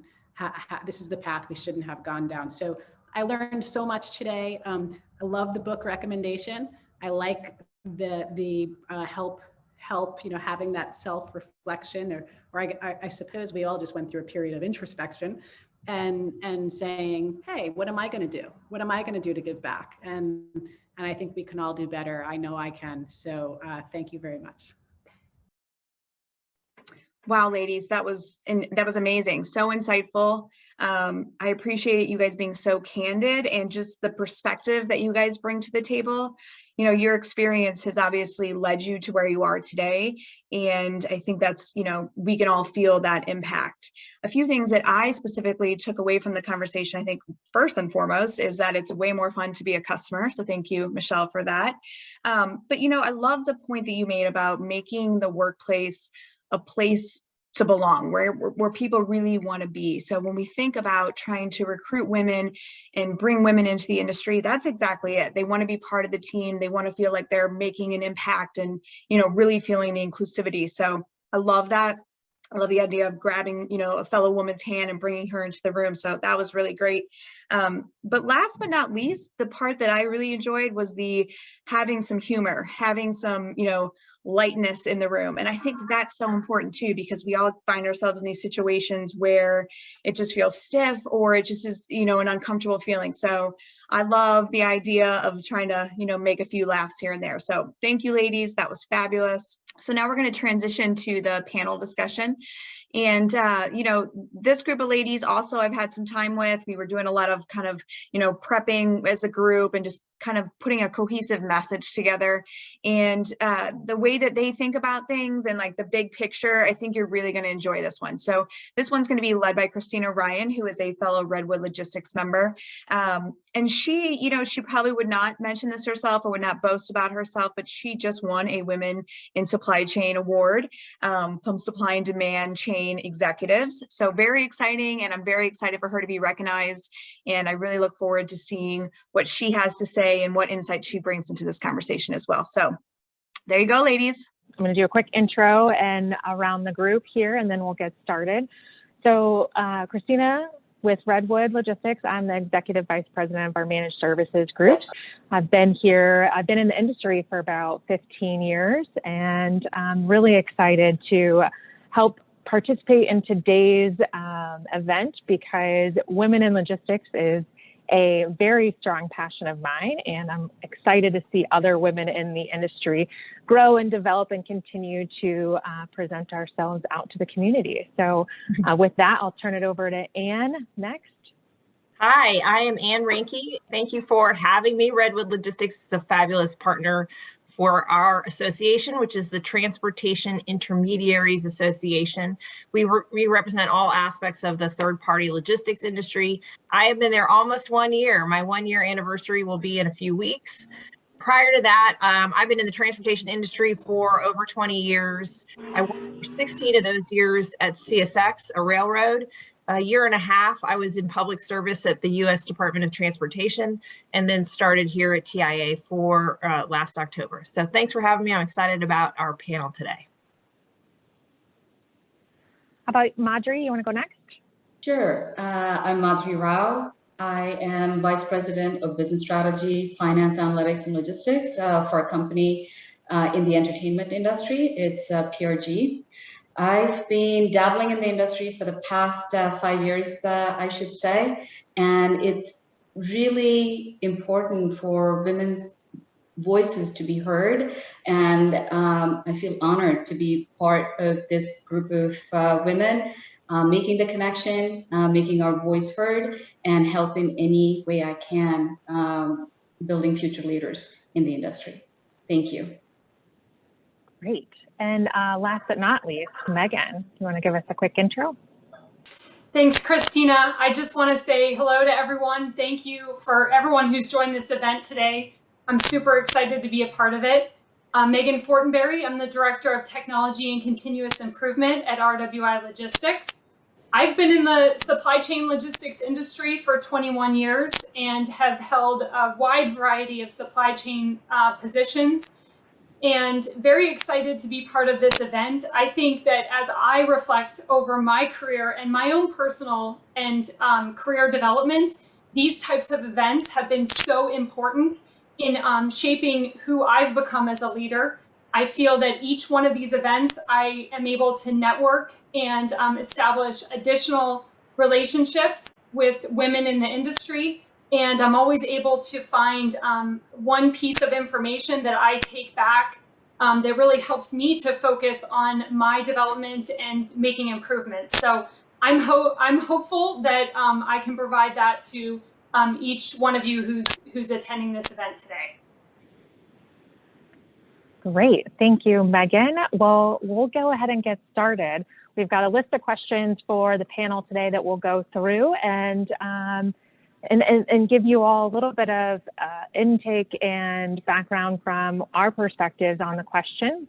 this is the path we shouldn't have gone down. So I learned so much today. I love the book recommendation. I like the help, having that self-reflection, or I suppose we all just went through a period of introspection and saying, hey, what am I going to do? What am I going to do to give back? And I think we can all do better. I know I can. So thank you very much. Wow, ladies, that was amazing. So insightful. I appreciate you guys being so candid and just the perspective that you guys bring to the table. Your experience has obviously led you to where you are today. And I think that's, we can all feel that impact. A few things that I specifically took away from the conversation, I think first and foremost, is that it's way more fun to be a customer. So thank you, Michelle, for that. But, I love the point that you made about making the workplace a place to belong, where people really want to be. So when we think about trying to recruit women and bring women into the industry, that's exactly it. They want to be part of the team. They want to feel like they're making an impact and, really feeling the inclusivity. So I love that. I love the idea of grabbing, a fellow woman's hand and bringing her into the room. So that was really great. But last but not least, the part that I really enjoyed was the having some humor, having some, lightness in the room. And I think that's so important too, because we all find ourselves in these situations where it just feels stiff, or it just is, an uncomfortable feeling. So I love the idea of trying to, make a few laughs here and there. So thank you, ladies. That was fabulous. So now we're going to transition to the panel discussion. And, this group of ladies also I've had some time with. We were doing a lot of kind of, prepping as a group and just kind of putting a cohesive message together. And the way that they think about things and like the big picture, I think you're really going to enjoy this one. So this one's going to be led by Christina Ryan, who is a fellow Redwood Logistics member. And she, she probably would not mention this herself or would not boast about herself, but she just won a Women in Supply Chain Award from Supply and Demand Chain Executives. So very exciting. And I'm very excited for her to be recognized. And I really look forward to seeing what she has to say and what insight she brings into this conversation as well. So there you go, ladies. I'm going to do a quick intro and around the group here, and then we'll get started. So Christina with Redwood Logistics, I'm the Executive Vice President of our Managed Services group. I've been in the industry for about 15 years, and I'm really excited to help participate in today's event because women in logistics is a very strong passion of mine, and I'm excited to see other women in the industry grow and develop and continue to present ourselves out to the community. So with that, I'll turn it over to Anne next. Hi, I am Anne Ranke. Thank you for having me. Redwood Logistics is a fabulous partner for our association, which is the Transportation Intermediaries Association. We represent all aspects of the third-party logistics industry. I have been there almost 1 year. My 1-year anniversary will be in a few weeks. Prior to that, I've been in the transportation industry for over 20 years. I worked for 16 of those years at CSX, a railroad. A year and a half, I was in public service at the U.S. Department of Transportation, and then started here at TIA for last October. So thanks for having me. I'm excited about our panel today. How about Madhuri? You want to go next? Sure. I'm Madhuri Rao. I am Vice President of Business Strategy, Finance, Analytics, and Logistics for a company in the entertainment industry. It's PRG. I've been dabbling in the industry for the past 5 years, I should say, and it's really important for women's voices to be heard. And I feel honored to be part of this group of women, making the connection, making our voice heard, and helping any way I can, building future leaders in the industry. Thank you. Great. And last but not least, Megan, you want to give us a quick intro? Thanks, Christina. I just want to say hello to everyone. Thank you for everyone who's joined this event today. I'm super excited to be a part of it. Megan Fortenberry, I'm the Director of Technology and Continuous Improvement at RWI Logistics. I've been in the supply chain logistics industry for 21 years and have held a wide variety of supply chain positions, and very excited to be part of this event. I think that as I reflect over my career and my own personal and career development, these types of events have been so important in shaping who I've become as a leader. I feel that each one of these events, I am able to network and establish additional relationships with women in the industry. And I'm always able to find one piece of information that I take back that really helps me to focus on my development and making improvements. So I'm hopeful that I can provide that to each one of you who's attending this event today. Great. Thank you, Megan. Well, we'll go ahead and get started. We've got a list of questions for the panel today that we'll go through and give you all a little bit of intake and background from our perspectives on the questions.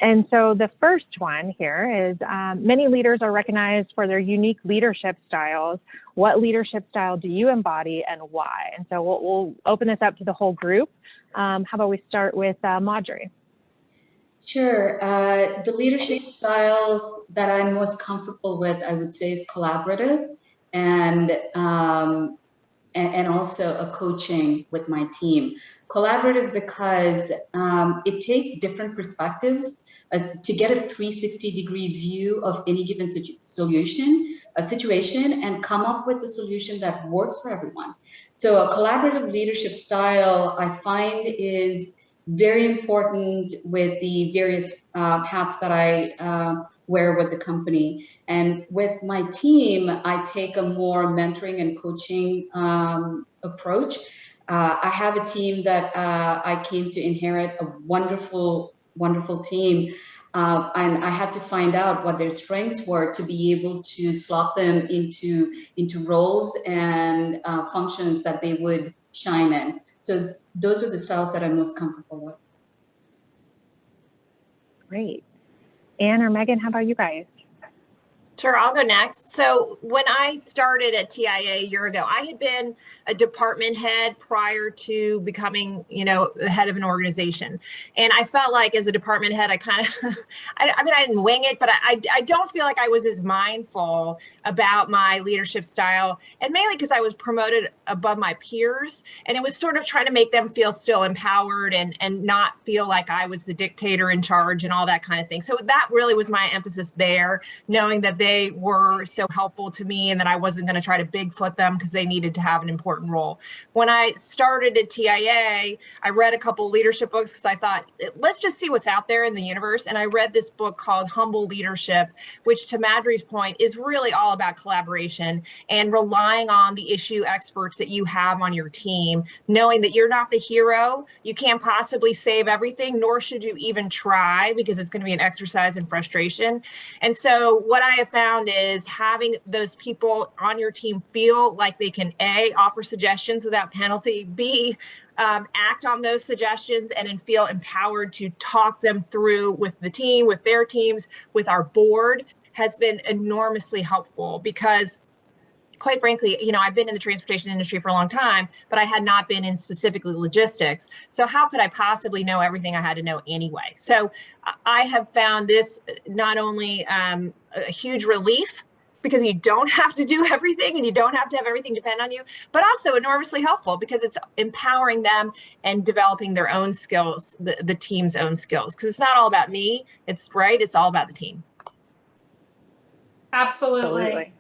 And so the first one here is, many leaders are recognized for their unique leadership styles. What leadership style do you embody and why? And so we'll open this up to the whole group. How about we start with Madhuri? Sure. The leadership styles that I'm most comfortable with, I would say, is collaborative and also a coaching with my team. Collaborative because it takes different perspectives to get a 360-degree view of any given situation, and come up with a solution that works for everyone. So a collaborative leadership style, I find, is very important with the various hats that I wear with the company. And with my team, I take a more mentoring and coaching approach. I have a team that I came to inherit, a wonderful team. And I had to find out what their strengths were to be able to slot them into roles and functions that they would shine in. So those are the styles that I'm most comfortable with. Great. Anne or Megan, how about you guys? Sure, I'll go next. So when I started at TIA a year ago, I had been a department head prior to becoming, the head of an organization. And I felt like as a department head, I kind of, I mean, I didn't wing it, but I don't feel like I was as mindful about my leadership style. And mainly because I was promoted above my peers. And it was sort of trying to make them feel still empowered and not feel like I was the dictator in charge and all that kind of thing. So that really was my emphasis there, knowing that they were so helpful to me and that I wasn't going to try to Bigfoot them because they needed to have an important role. When I started at TIA, I read a couple leadership books because I thought, let's just see what's out there in the universe. And I read this book called Humble Leadership, which, to Madry's point, is really all about collaboration and relying on the issue experts that you have on your team, knowing that you're not the hero. You can't possibly save everything, nor should you even try, because it's going to be an exercise in frustration. And so what I have found is having those people on your team feel like they can A, offer suggestions without penalty, B, act on those suggestions, and then feel empowered to talk them through with the team, with their teams, with our board, has been enormously helpful. Because quite frankly, I've been in the transportation industry for a long time, but I had not been in specifically logistics. So how could I possibly know everything I had to know anyway? So I have found this not only a huge relief, because you don't have to do everything and you don't have to have everything depend on you, but also enormously helpful because it's empowering them and developing their own skills, the team's own skills, because it's not all about me. It's all about the team. Absolutely.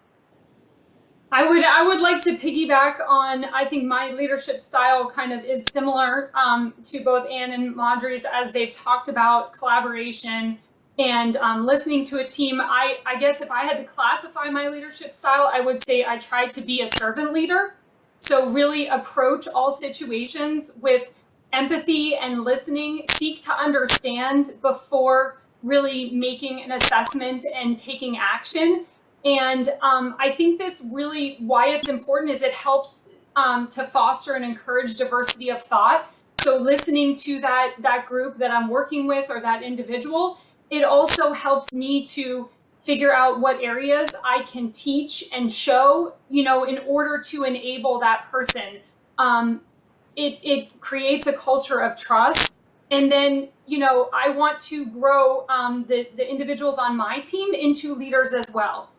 I would like to piggyback on, I think my leadership style kind of is similar to both Ann and Madry's, as they've talked about collaboration and listening to a team. I guess if I had to classify my leadership style, I would say I try to be a servant leader. So really approach all situations with empathy and listening, seek to understand before really making an assessment and taking action. And I think this really, why it's important is it helps to foster and encourage diversity of thought. So listening to that group that I'm working with or that individual, it also helps me to figure out what areas I can teach and show, in order to enable that person. It creates a culture of trust. And then, I want to grow the individuals on my team into leaders as well.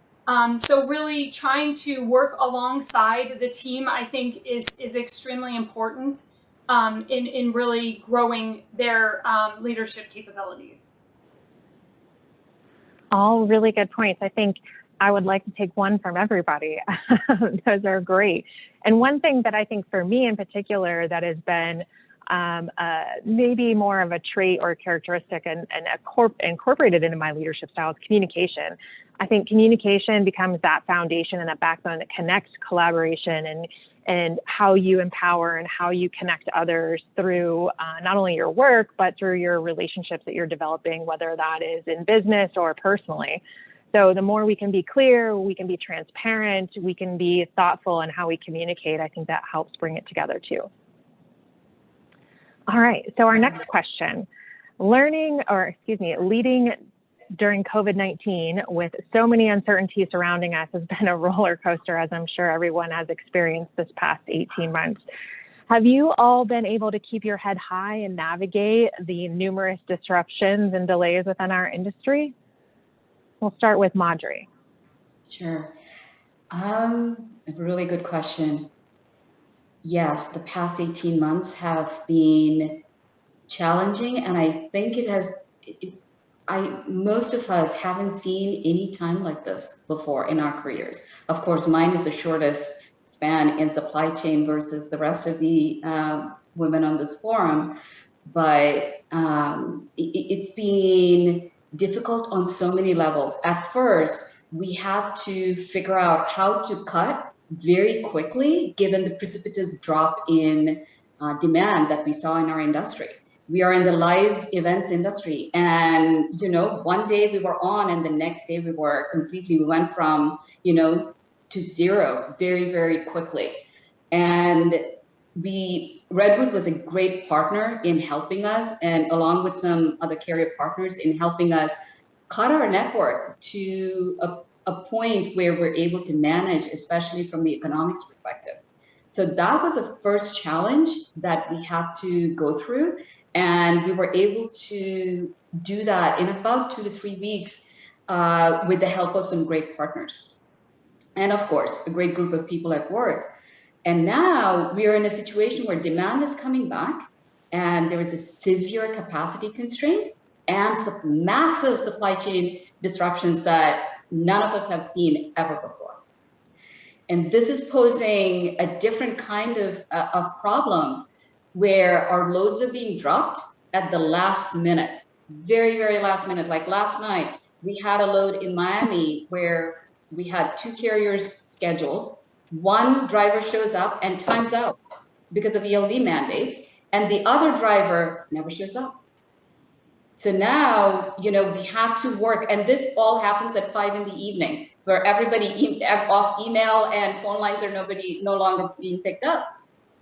So really trying to work alongside the team, I think is extremely important in really growing their leadership capabilities. All really good points. I think I would like to take one from everybody. Those are great. And one thing that I think for me in particular that has been maybe more of a trait or a characteristic and incorporated into my leadership style is communication. I think communication becomes that foundation and that backbone that connects collaboration and how you empower and how you connect others through not only your work, but through your relationships that you're developing, whether that is in business or personally. So the more we can be clear, we can be transparent, we can be thoughtful in how we communicate, I think that helps bring it together too. All right, so our next question, leading during COVID-19 with so many uncertainties surrounding us has been a roller coaster, as I'm sure everyone has experienced this past 18 months. Have you all been able to keep your head high and navigate the numerous disruptions and delays within our industry? We'll start with Madry. Sure. A really good question. Yes, the past 18 months have been challenging, and I think most of us haven't seen any time like this before in our careers. Of course, mine is the shortest span in supply chain versus the rest of the women on this forum, but it's been difficult on so many levels. At first, we had to figure out how to cut very quickly, given the precipitous drop in demand that we saw in our industry. We are in the live events industry, and one day we were on and the next day we went from to zero very, very quickly. And Redwood was a great partner in helping us, and along with some other carrier partners in helping us cut our network to a point where we're able to manage, especially from the economics perspective. So that was a first challenge that we had to go through. And we were able to do that in about 2 to 3 weeks with the help of some great partners. And of course, a great group of people at work. And now we are in a situation where demand is coming back and there is a severe capacity constraint and some massive supply chain disruptions that none of us have seen ever before. And this is posing a different kind of problem where our loads are being dropped at the last minute, very, very last minute. Like last night, we had a load in Miami where we had 2 carriers scheduled. One driver shows up and times out because of ELD mandates, and the other driver never shows up. So now, we have to work, and this all happens at 5 in the evening, where everybody off email and phone lines are no longer being picked up.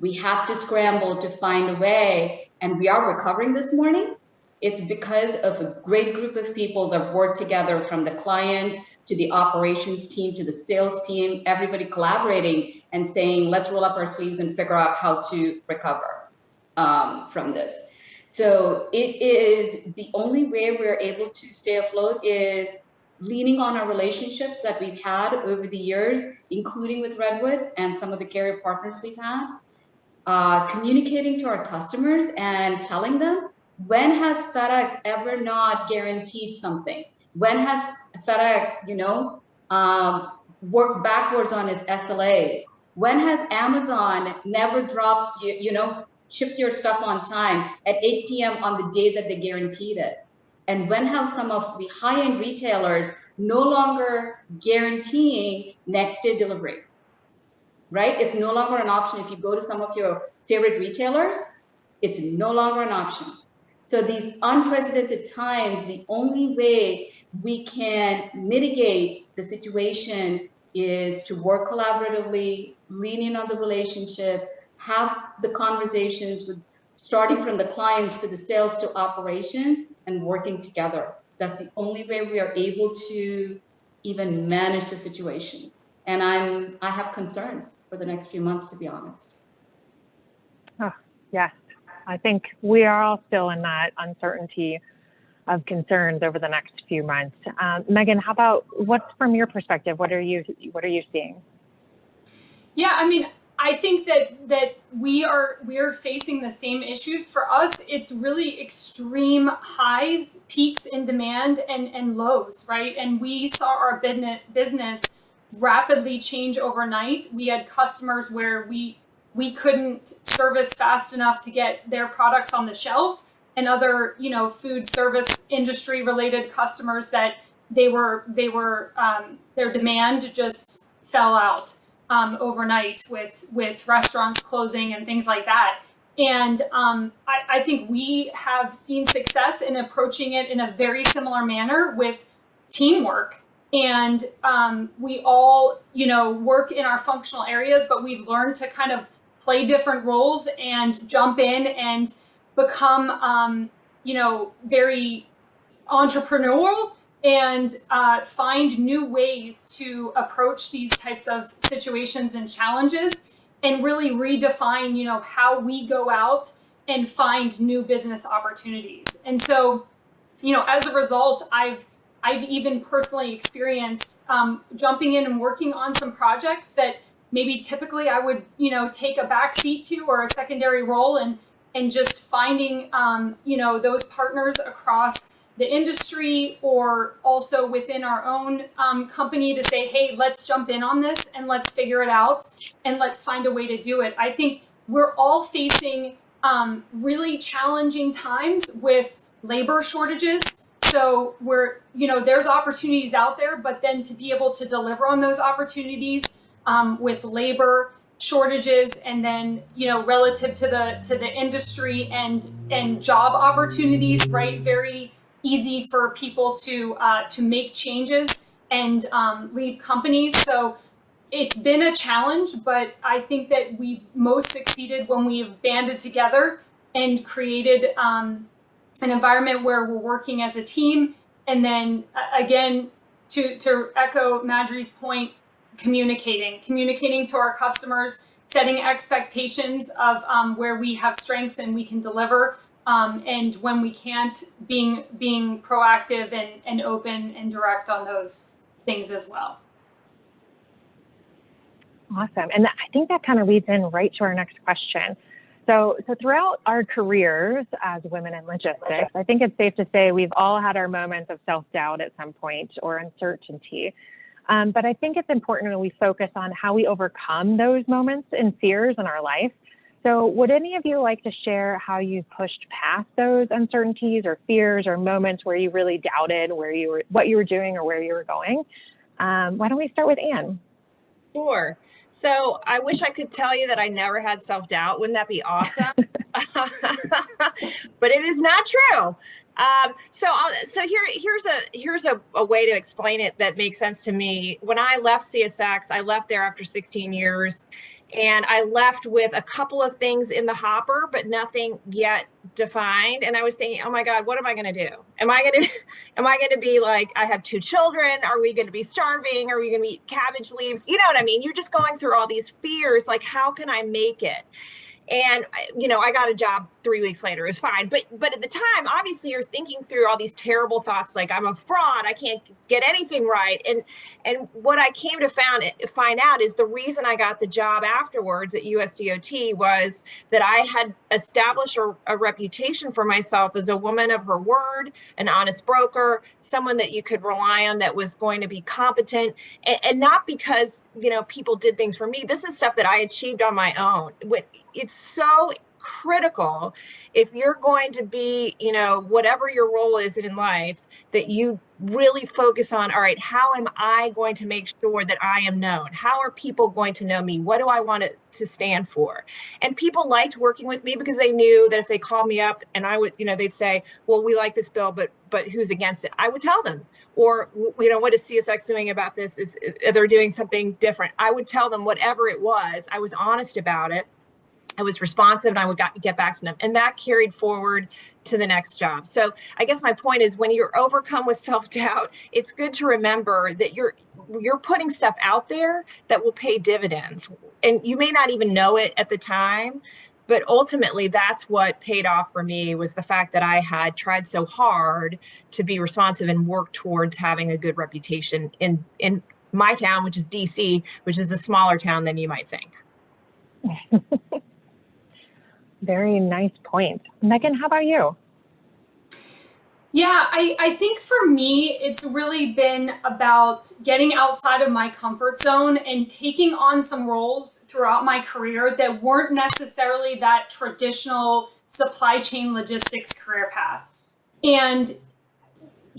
We have to scramble to find a way, and we are recovering this morning. It's because of a great group of people that work together, from the client to the operations team to the sales team, everybody collaborating and saying, let's roll up our sleeves and figure out how to recover from this. So it is the only way we're able to stay afloat is leaning on our relationships that we've had over the years, including with Redwood and some of the carrier partners we've had, communicating to our customers and telling them, when has FedEx ever not guaranteed something? When has FedEx, worked backwards on its SLAs? When has Amazon never dropped, shipped your stuff on time at 8 p.m. on the day that they guaranteed it? And when have some of the high-end retailers no longer guaranteeing next day delivery, right? It's no longer an option. If you go to some of your favorite retailers, it's no longer an option. So these unprecedented times, the only way we can mitigate the situation is to work collaboratively, lean in on the relationships, have the conversations with starting from the clients to the sales to operations and working together. That's the only way we are able to even manage the situation. And I have concerns for the next few months, to be honest. Oh, yes. I think we are all still in that uncertainty of concerns over the next few months. Megan, how about what's from your perspective? What are you seeing? Yeah, I think that we are facing the same issues. For us, it's really extreme highs, peaks in demand, and lows, right? And we saw our business rapidly change overnight. We had customers where we couldn't service fast enough to get their products on the shelf, and other, food service industry related customers that their demand just fell out overnight with restaurants closing and things like that. And I think we have seen success in approaching it in a very similar manner with teamwork. And we all, work in our functional areas, but we've learned to kind of play different roles and jump in and become, very entrepreneurial and find new ways to approach these types of situations and challenges, and really redefine, how we go out and find new business opportunities. And so, as a result, I've even personally experienced jumping in and working on some projects that maybe typically I would, take a back seat to, or a secondary role, and just finding, those partners across the industry, or also within our own company, to say, hey, let's jump in on this and let's figure it out and let's find a way to do it. I think we're all facing really challenging times with labor shortages. So there's opportunities out there, but then to be able to deliver on those opportunities with labor shortages, and then relative to the industry and job opportunities, right? Very easy for people to make changes and leave companies. So it's been a challenge, but I think that we've most succeeded when we've banded together and created an environment where we're working as a team. And then again, to echo Madry's point, communicating to our customers, setting expectations of where we have strengths and we can deliver, and when we can't, being proactive and open and direct on those things as well. Awesome. And I think that kind of leads in right to our next question. So throughout our careers as women in logistics, I think it's safe to say we've all had our moments of self-doubt at some point or uncertainty. But I think it's important that we focus on how we overcome those moments and fears in our life. So would any of you like to share how you pushed past those uncertainties or fears or moments where you really doubted what you were doing or where you were going? Why don't we start with Anne? Sure. So I wish I could tell you that I never had self-doubt. Wouldn't that be awesome? But it is not true. Here's a way to explain it that makes sense to me. When I left CSX, I left there after 16 years, and I left with a couple of things in the hopper, but nothing yet defined. And I was thinking, oh my God, what am I going to do? Am I going to be like, I have 2 children. Are we going to be starving? Are we going to eat cabbage leaves? You know what I mean? You're just going through all these fears. Like, how can I make it? And, I got a job 3 weeks later. It was fine. But at the time, obviously, you're thinking through all these terrible thoughts, like I'm a fraud. I can't get anything right. And what I came to find out is the reason I got the job afterwards at USDOT was that I had established a reputation for myself as a woman of her word, an honest broker, someone that you could rely on, that was going to be competent, and not because, people did things for me. This is stuff that I achieved on my own. It's so critical if you're going to be, whatever your role is in life, that you really focus on, all right, how am I going to make sure that I am known? How are people going to know me? What do I want it to stand for? And people liked working with me because they knew that if they called me up and I would, they'd say, well, we like this bill, but who's against it? I would tell them. Or, what is CSX doing about this? They're doing something different. I would tell them whatever it was. I was honest about it. I was responsive, and I would get back to them. And that carried forward to the next job. So I guess my point is, when you're overcome with self-doubt, it's good to remember that you're putting stuff out there that will pay dividends. And you may not even know it at the time, but ultimately that's what paid off for me, was the fact that I had tried so hard to be responsive and work towards having a good reputation in my town, which is DC, which is a smaller town than you might think. Very nice point. Megan, how about you? Yeah, I think for me, it's really been about getting outside of my comfort zone and taking on some roles throughout my career that weren't necessarily that traditional supply chain logistics career path. And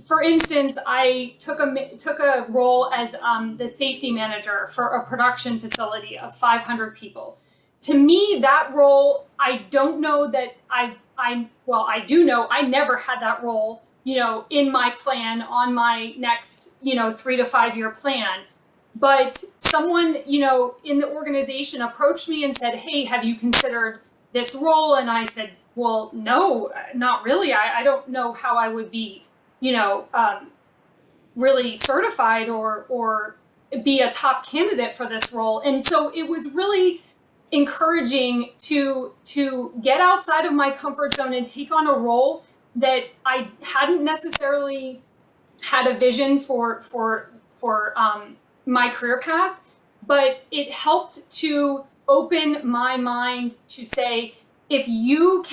for instance, I took a role as the safety manager for a production facility of 500 people. To me, that role, I don't know that I do know I never had that role, in my plan on my next, 3 to 5 year plan. But someone, in the organization approached me and said, hey, have you considered this role? And I said, well, no, not really. I don't know how I would be, really certified or be a top candidate for this role. And so it was really encouraging to get outside of my comfort zone and take on a role that I hadn't necessarily had a vision for my career path, but it helped to open my mind to say, if you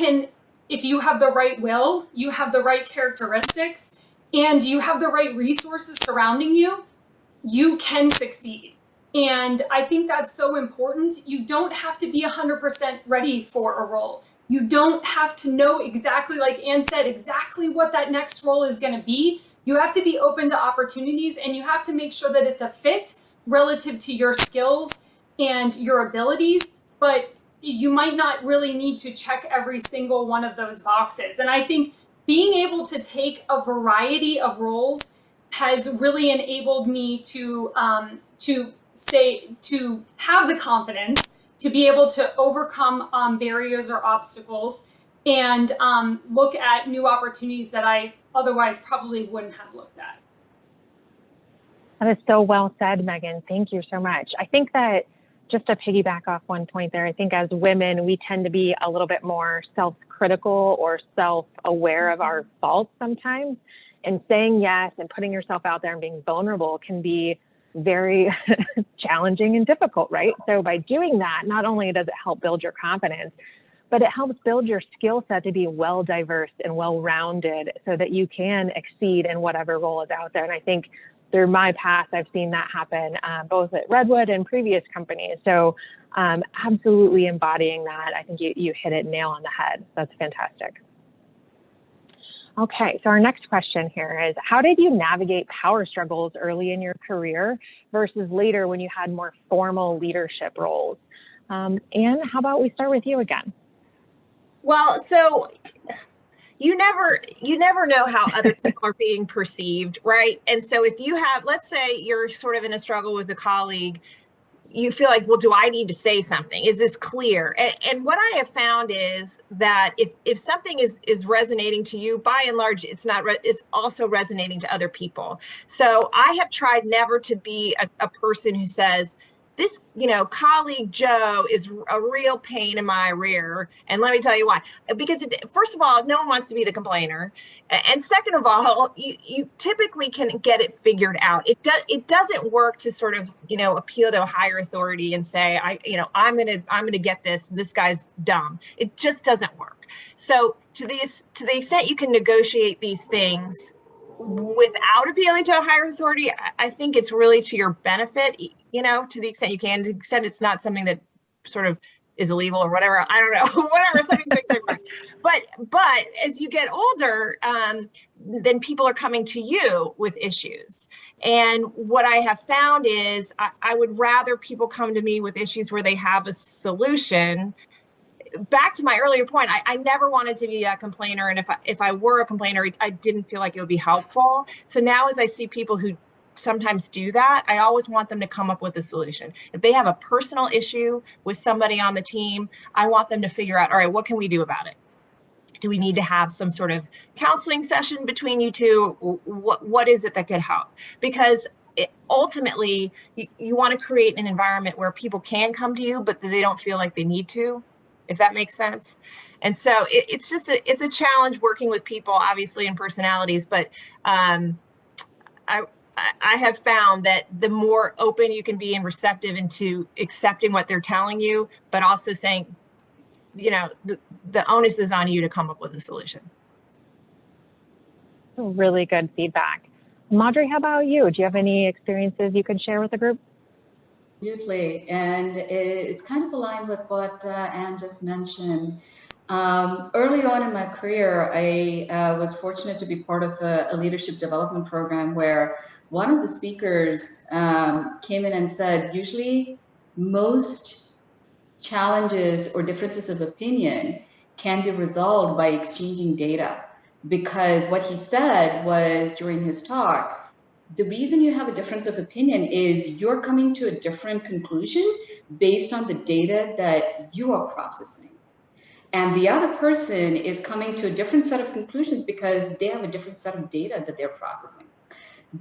have the right will, you have the right characteristics, and you have the right resources surrounding you, you can succeed. And I think that's so important. You don't have to be 100% ready for a role. You don't have to know exactly, like Anne said, exactly what that next role is going to be. You have to be open to opportunities, and you have to make sure that it's a fit relative to your skills and your abilities. But you might not really need to check every single one of those boxes. And I think being able to take a variety of roles has really enabled me to have the confidence to be able to overcome barriers or obstacles and look at new opportunities that I otherwise probably wouldn't have looked at. That is so well said, Megan. Thank you so much. I think that just to piggyback off one point there, I think as women, we tend to be a little bit more self-critical or self-aware of our faults sometimes. And saying yes and putting yourself out there and being vulnerable can be very challenging and difficult, right? So by doing that, not only does it help build your confidence, but it helps build your skill set to be well diverse and well-rounded so that you can exceed in whatever role is out there. And I think through my past, I've seen that happen both at Redwood and previous companies. So absolutely embodying that, I think you hit it nail on the head. That's fantastic. Okay, so our next question here is, how did you navigate power struggles early in your career versus later when you had more formal leadership roles? Anne, how about we start with you again? Well, so you never know how other people are being perceived, right? And so if you have, let's say you're sort of in a struggle with a colleague, you feel like, well, do I need to say something? Is this clear? And what I have found is that if something is resonating to you, by and large, it's also resonating to other people. So I have tried never to be a person who says, this, colleague Joe is a real pain in my rear. And let me tell you why. Because first of all, no one wants to be the complainer. And second of all, you typically can get it figured out. It doesn't work to sort of, appeal to a higher authority and say, I'm gonna get this. This guy's dumb. It just doesn't work. So to the extent you can negotiate these things without appealing to a higher authority, I think it's really to your benefit, to the extent you can, to the extent it's not something that sort of is illegal or whatever. I don't know, whatever, something makes it right. But as you get older, then people are coming to you with issues. And what I have found is I would rather people come to me with issues where they have a solution. Back to my earlier point, I never wanted to be a complainer. And if I were a complainer, I didn't feel like it would be helpful. So now as I see people who sometimes do that, I always want them to come up with a solution. If they have a personal issue with somebody on the team, I want them to figure out, all right, what can we do about it? Do we need to have some sort of counseling session between you two? What is it that could help? Because ultimately, you want to create an environment where people can come to you, but they don't feel like they need to, if that makes sense. And so it's a challenge working with people, obviously, and personalities, but I have found that the more open you can be and receptive into accepting what they're telling you, but also saying, the onus is on you to come up with a solution. Really good feedback. Madhuri, how about you? Do you have any experiences you can share with the group? Absolutely, and it's kind of aligned with what Anne just mentioned. Early on in my career, I was fortunate to be part of a leadership development program where one of the speakers came in and said, usually most challenges or differences of opinion can be resolved by exchanging data. Because what he said was during his talk, the reason you have a difference of opinion is you're coming to a different conclusion based on the data that you are processing. And the other person is coming to a different set of conclusions because they have a different set of data that they're processing.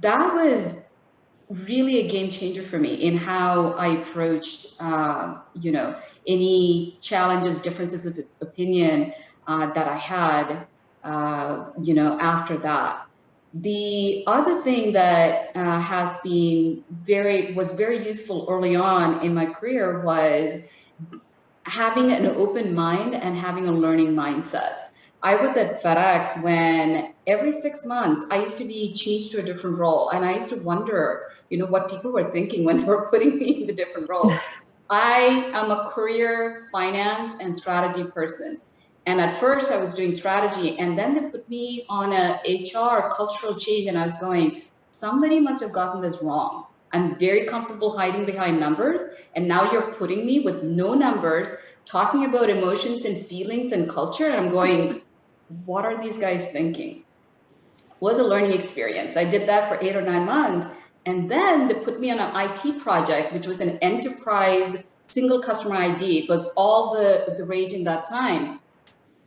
That was really a game changer for me in how I approached, any challenges, differences of opinion that I had, after that. The other thing that was very useful early on in my career was having an open mind and having a learning mindset. I was at FedEx when every 6 months I used to be changed to a different role, and I used to wonder, what people were thinking when they were putting me in the different roles. I am a career finance and strategy person. And at first I was doing strategy, and then they put me on a HR cultural change, and I was going, somebody must have gotten this wrong. I'm very comfortable hiding behind numbers, and now you're putting me with no numbers, talking about emotions and feelings and culture, and I'm going, what are these guys thinking? It was a learning experience. I did that for 8 or 9 months, and then they put me on an IT project, which was an enterprise single customer ID. It was all the rage in that time.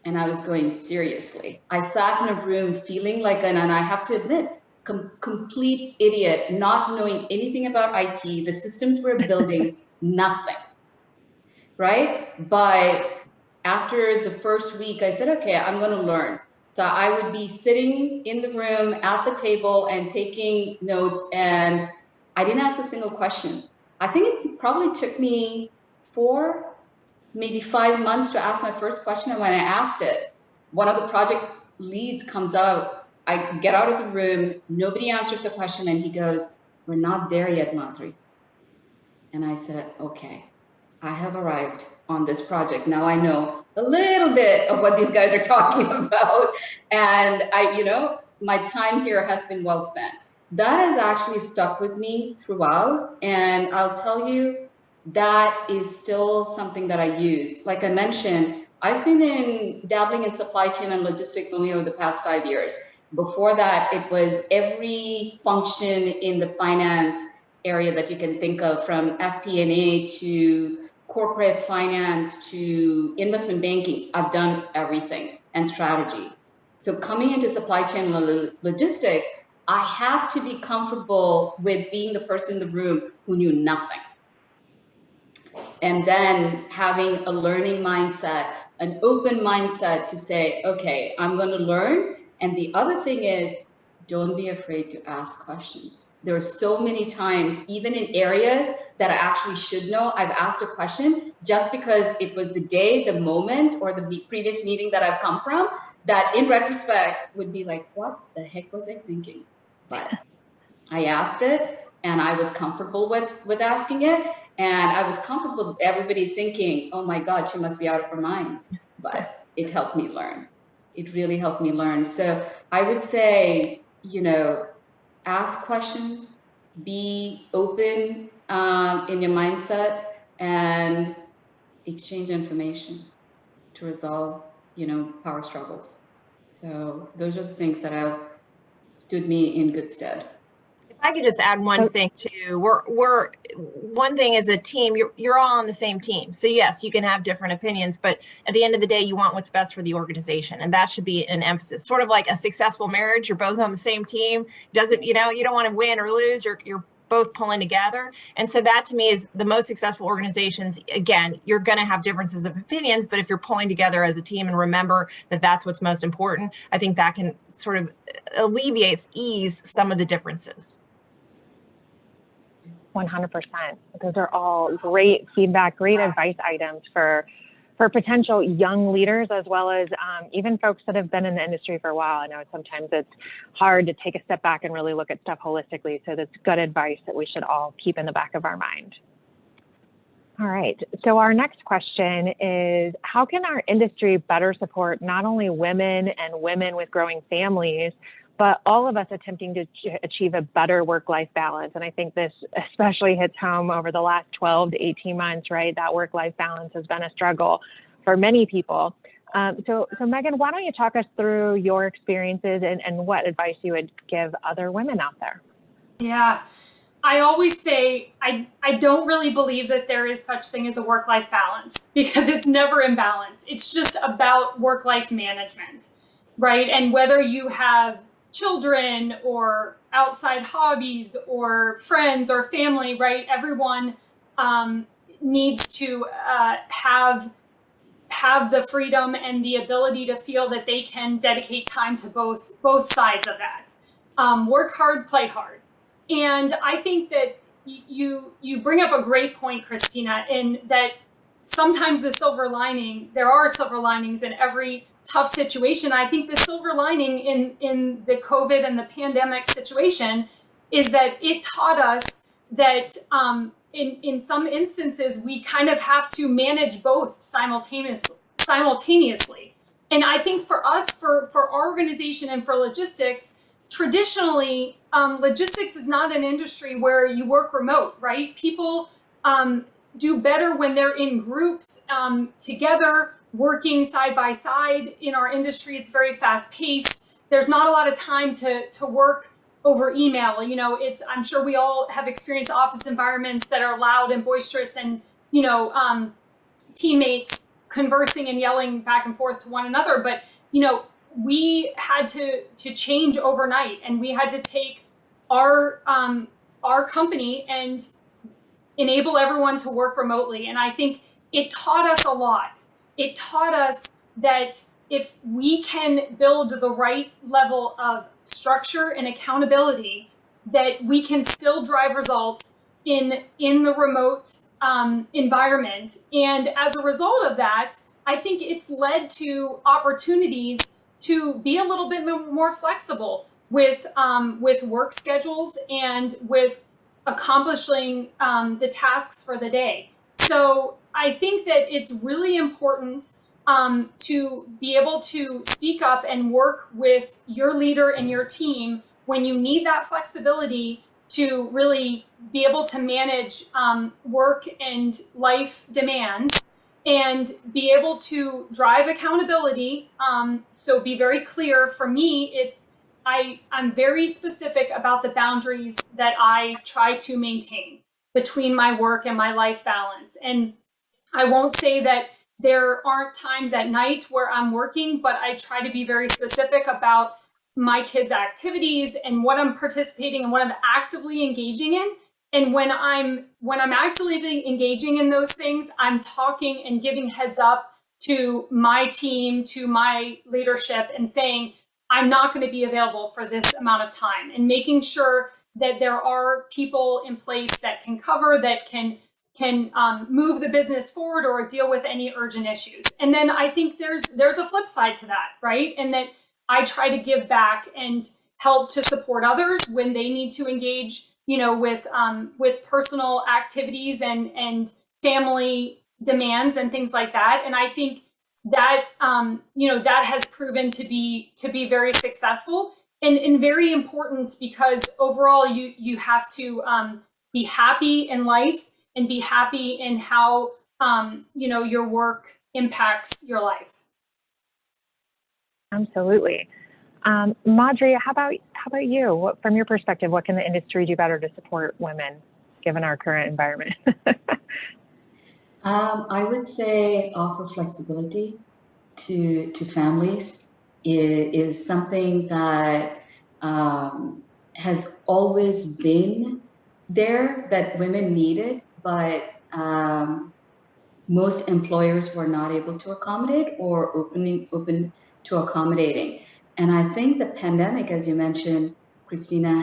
And I was going, seriously. I sat in a room feeling like, and I have to admit, complete idiot, not knowing anything about IT, the systems we're building, nothing, right? But after the first week, I said, okay, I'm going to learn. So I would be sitting in the room at the table and taking notes, and I didn't ask a single question. I think it probably took me 4, maybe 5 months to ask my first question. And when I asked it, one of the project leads comes out. I get out of the room, nobody answers the question, and he goes, "We're not there yet, Madhuri." And I said, okay, I have arrived on this project. Now I know a little bit of what these guys are talking about. And my time here has been well spent. That has actually stuck with me throughout. And I'll tell you, that is still something that I use. Like I mentioned, I've been dabbling in supply chain and logistics only over the past 5 years. Before that, it was every function in the finance area that you can think of, from FP&A to corporate finance to investment banking. I've done everything, and strategy. So coming into supply chain logistics, I had to be comfortable with being the person in the room who knew nothing. And then having a learning mindset, an open mindset to say, okay, I'm going to learn. And the other thing is, don't be afraid to ask questions. There are so many times, even in areas that I actually should know, I've asked a question just because it was the day, the moment, or the previous meeting that I've come from, that in retrospect would be like, what the heck was I thinking? But I asked it, and I was comfortable with asking it. And I was comfortable with everybody thinking, oh my God, she must be out of her mind. But it helped me learn. It really helped me learn. So I would say, ask questions, be open in your mindset, and exchange information to resolve, power struggles. So those are the things that have stood me in good stead. If I could just add one thing too, we're one thing as a team, you're all on the same team. So yes, you can have different opinions, but at the end of the day, you want what's best for the organization. And that should be an emphasis, sort of like a successful marriage. You're both on the same team. Doesn't, you don't want to win or lose. You're both pulling together. And so that to me is the most successful organizations. Again, you're going to have differences of opinions, but if you're pulling together as a team and remember that that's what's most important, I think that can sort of ease some of the differences. 100%. Those are all great feedback, great advice items for potential young leaders, as well as even folks that have been in the industry for a while. I know sometimes it's hard to take a step back and really look at stuff holistically. So that's good advice that we should all keep in the back of our mind. All right. So our next question is, how can our industry better support not only women and women with growing families, but all of us attempting to achieve a better work-life balance? And I think this especially hits home over the last 12 to 18 months, right? That work-life balance has been a struggle for many people. So Megan, why don't you talk us through your experiences and what advice you would give other women out there? Yeah, I always say I don't really believe that there is such thing as a work-life balance, because it's never in balance. It's just about work-life management, right? And whether you have children or outside hobbies or friends or family, right? Everyone needs to have the freedom and the ability to feel that they can dedicate time to both sides of that. Work hard, play hard. And I think that you bring up a great point, Christina, in that sometimes there are silver linings in every tough situation. I think the silver lining in the COVID and the pandemic situation is that it taught us that in some instances we kind of have to manage both simultaneously. And I think for us, for our organization and for logistics, traditionally, logistics is not an industry where you work remote, right? People do better when they're in groups together, working side by side. In our industry, it's very fast paced. There's not a lot of time to work over email. I'm sure we all have experienced office environments that are loud and boisterous, and teammates conversing and yelling back and forth to one another. But we had to change overnight, and we had to take our company and enable everyone to work remotely. And I think it taught us a lot. It taught us that if we can build the right level of structure and accountability, that we can still drive results in the remote environment. And as a result of that, I think it's led to opportunities to be a little bit more flexible with work schedules and with accomplishing the tasks for the day. So I think that it's really important to be able to speak up and work with your leader and your team when you need that flexibility to really be able to manage work and life demands and be able to drive accountability. So be very clear. For me, I'm very specific about the boundaries that I try to maintain between my work and my life balance. And I won't say that there aren't times at night where I'm working, but I try to be very specific about my kids' activities and what I'm participating and what I'm actively engaging in. And when I'm actively engaging in those things, I'm talking and giving heads up to my team, to my leadership, and saying, I'm not going to be available for this amount of time, and making sure that there are people in place that can cover, that can move the business forward or deal with any urgent issues. And then I think there's a flip side to that, right? And that I try to give back and help to support others when they need to engage, with personal activities and family demands and things like that. And I think that that has proven to be very successful and very important, because overall you have to be happy in life and be happy in how your work impacts your life. Absolutely. Madhuri, how about you? From your perspective, what can the industry do better to support women given our current environment? I would say offer flexibility to families is something that has always been there, that women needed, but most employers were not able to accommodate or open to accommodating. And I think the pandemic, as you mentioned, Christina,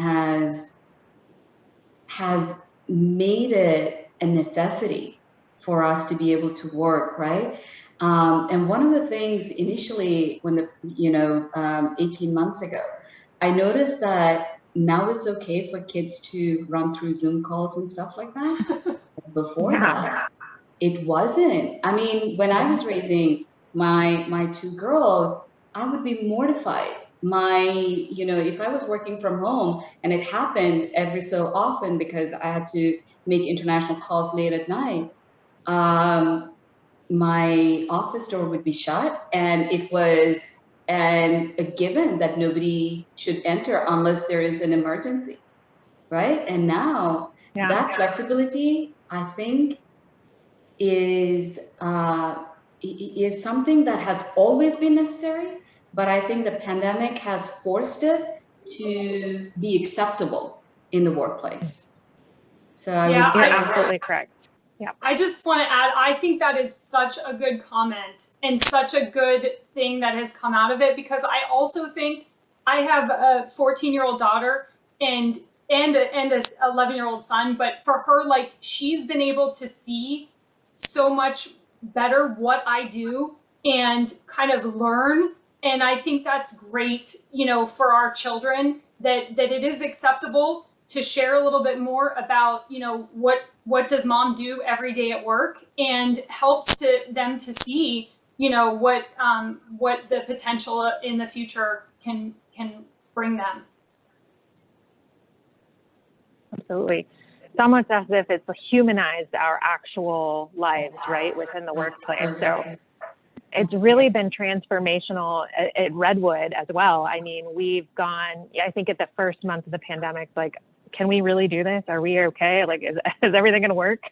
has made it a necessity for us to be able to work, right? And one of the things initially, when 18 months ago, I noticed that now it's okay for kids to run through Zoom calls and stuff like that. Before that, it wasn't. I mean, when I was raising my two girls, I would be mortified. If I was working from home and it happened every so often because I had to make international calls late at night, my office door would be shut, and it was a given that nobody should enter unless there is an emergency, right? And now that flexibility, I think, is something that has always been necessary, but I think the pandemic has forced it to be acceptable in the workplace. So I would say absolutely correct. Yeah. I just want to add, I think that is such a good comment and such a good thing that has come out of it, because I also think I have a 14-year-old daughter and a 11-year-old son, but for her, like, she's been able to see so much better what I do and kind of learn. And I think that's great, for our children, that it is acceptable to share a little bit more about, what does mom do every day at work, and helps them to see, what the potential in the future can bring them. Absolutely. It's almost as if it's humanized our actual lives, right, within the workplace. So it's really been transformational at Redwood as well. I mean, we've gone, I think at the first month of the pandemic, like, can we really do this? Are we okay? Like, is everything going to work?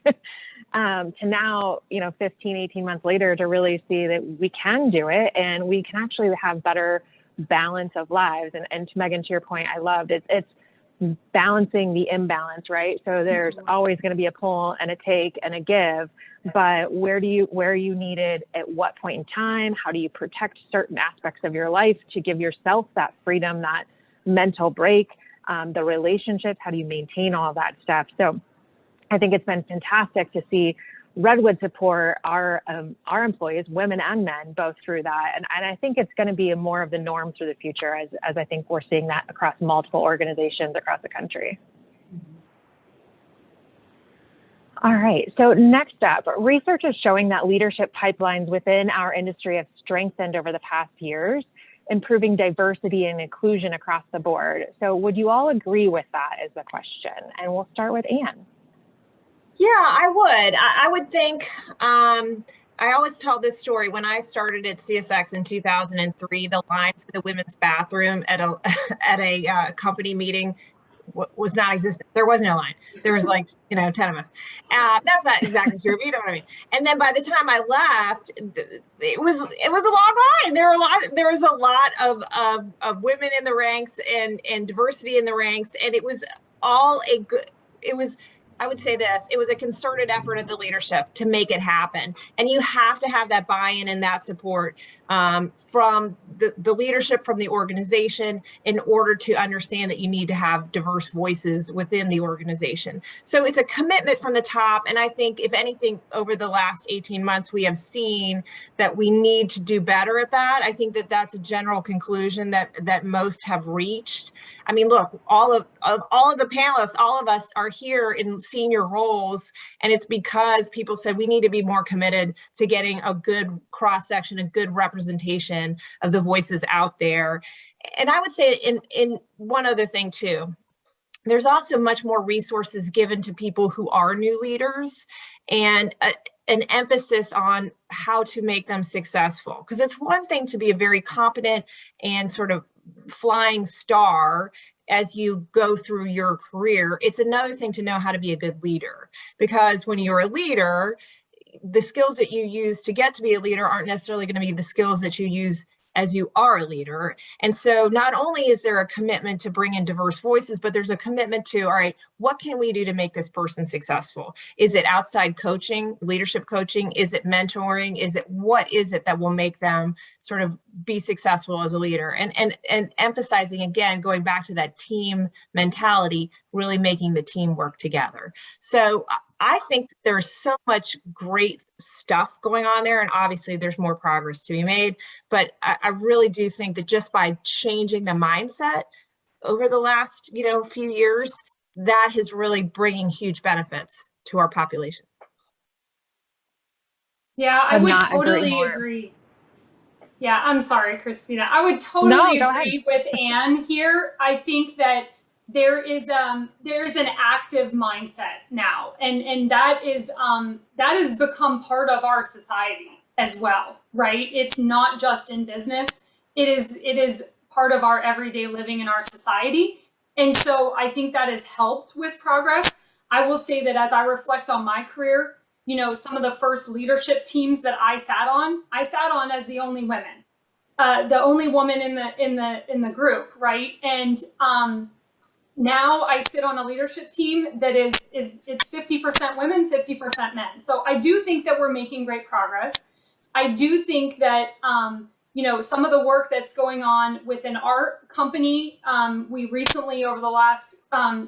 To now, 15, 18 months later, to really see that we can do it, and we can actually have better balance of lives. And to Megan, to your point, I loved it. It's balancing the imbalance, right? So there's always going to be a pull and a take and a give, but where are you needed at what point in time? How do you protect certain aspects of your life to give yourself that freedom, that mental break, the relationships? How do you maintain all of that stuff? So I think it's been fantastic to see Redwood support our employees, women and men, both through that. And I think it's going to be more of the norm through the future, as I think we're seeing that across multiple organizations across the country. All right, so next up, research is showing that leadership pipelines within our industry have strengthened over the past years, improving diversity and inclusion across the board. So would you all agree with that is the question? And we'll start with Anne. Yeah, I would. I would think, I always tell this story. When I started at CSX in 2003, the line for the women's bathroom at a company meeting was not existent. There was no line. There was 10 of us. That's not exactly true, but you know what I mean. And then by the time I left, it was a long line. There was a lot of women in the ranks and diversity in the ranks, and it was all I would say this, it was a concerted effort of the leadership to make it happen. And you have to have that buy-in and that support from the leadership, from the organization, in order to understand that you need to have diverse voices within the organization. So it's a commitment from the top. And I think, if anything, over the last 18 months, we have seen that we need to do better at that. I think that that's a general conclusion that most have reached. I mean, look, all of the panelists, all of us are here in senior roles, and it's because people said we need to be more committed to getting a good cross-section, a good representation of the voices out there. And I would say in one other thing too, there's also much more resources given to people who are new leaders, and an emphasis on how to make them successful. Because it's one thing to be a very competent and sort of flying star as you go through your career. It's another thing to know how to be a good leader, because when you're a leader, the skills that you use to get to be a leader aren't necessarily going to be the skills that you use as you are a leader. And so not only is there a commitment to bring in diverse voices, but there's a commitment to, all right, what can we do to make this person successful? Is it outside coaching, leadership coaching? Is it mentoring? What is it that will make them sort of be successful as a leader? And emphasizing, again, going back to that team mentality, really making the team work together. So I think there's so much great stuff going on there, and obviously there's more progress to be made, but I really do think that just by changing the mindset over the last few years, that is really bringing huge benefits to our population. Yeah, I would totally agree. Yeah, I'm sorry, Christina. I would totally agree with Anne here. I think that there is an active mindset now, and that has become part of our society as well, right? It's not just in business. It is part of our everyday living in our society. And so I think that has helped with progress. I will say that as I reflect on my career, some of the first leadership teams that I sat on as the only women, the only woman in the group, right? And now I sit on a leadership team that it's 50% women, 50% men. So I do think that we're making great progress. I do think that, some of the work that's going on within our company, we recently, over the last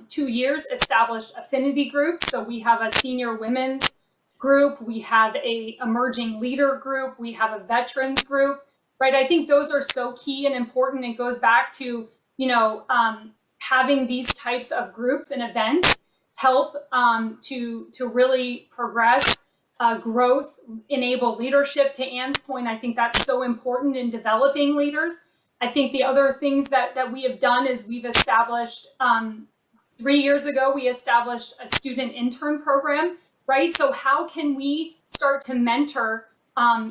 2 years, established affinity groups. So we have a senior women's group, we have a emerging leader group, we have a veterans group, right? I think those are so key and important. It goes back to, having these types of groups and events help to really progress growth, enable leadership. To Anne's point, I think that's so important in developing leaders. I think the other things that we have done is we've established, 3 years ago, we established a student intern program, right? So how can we start to mentor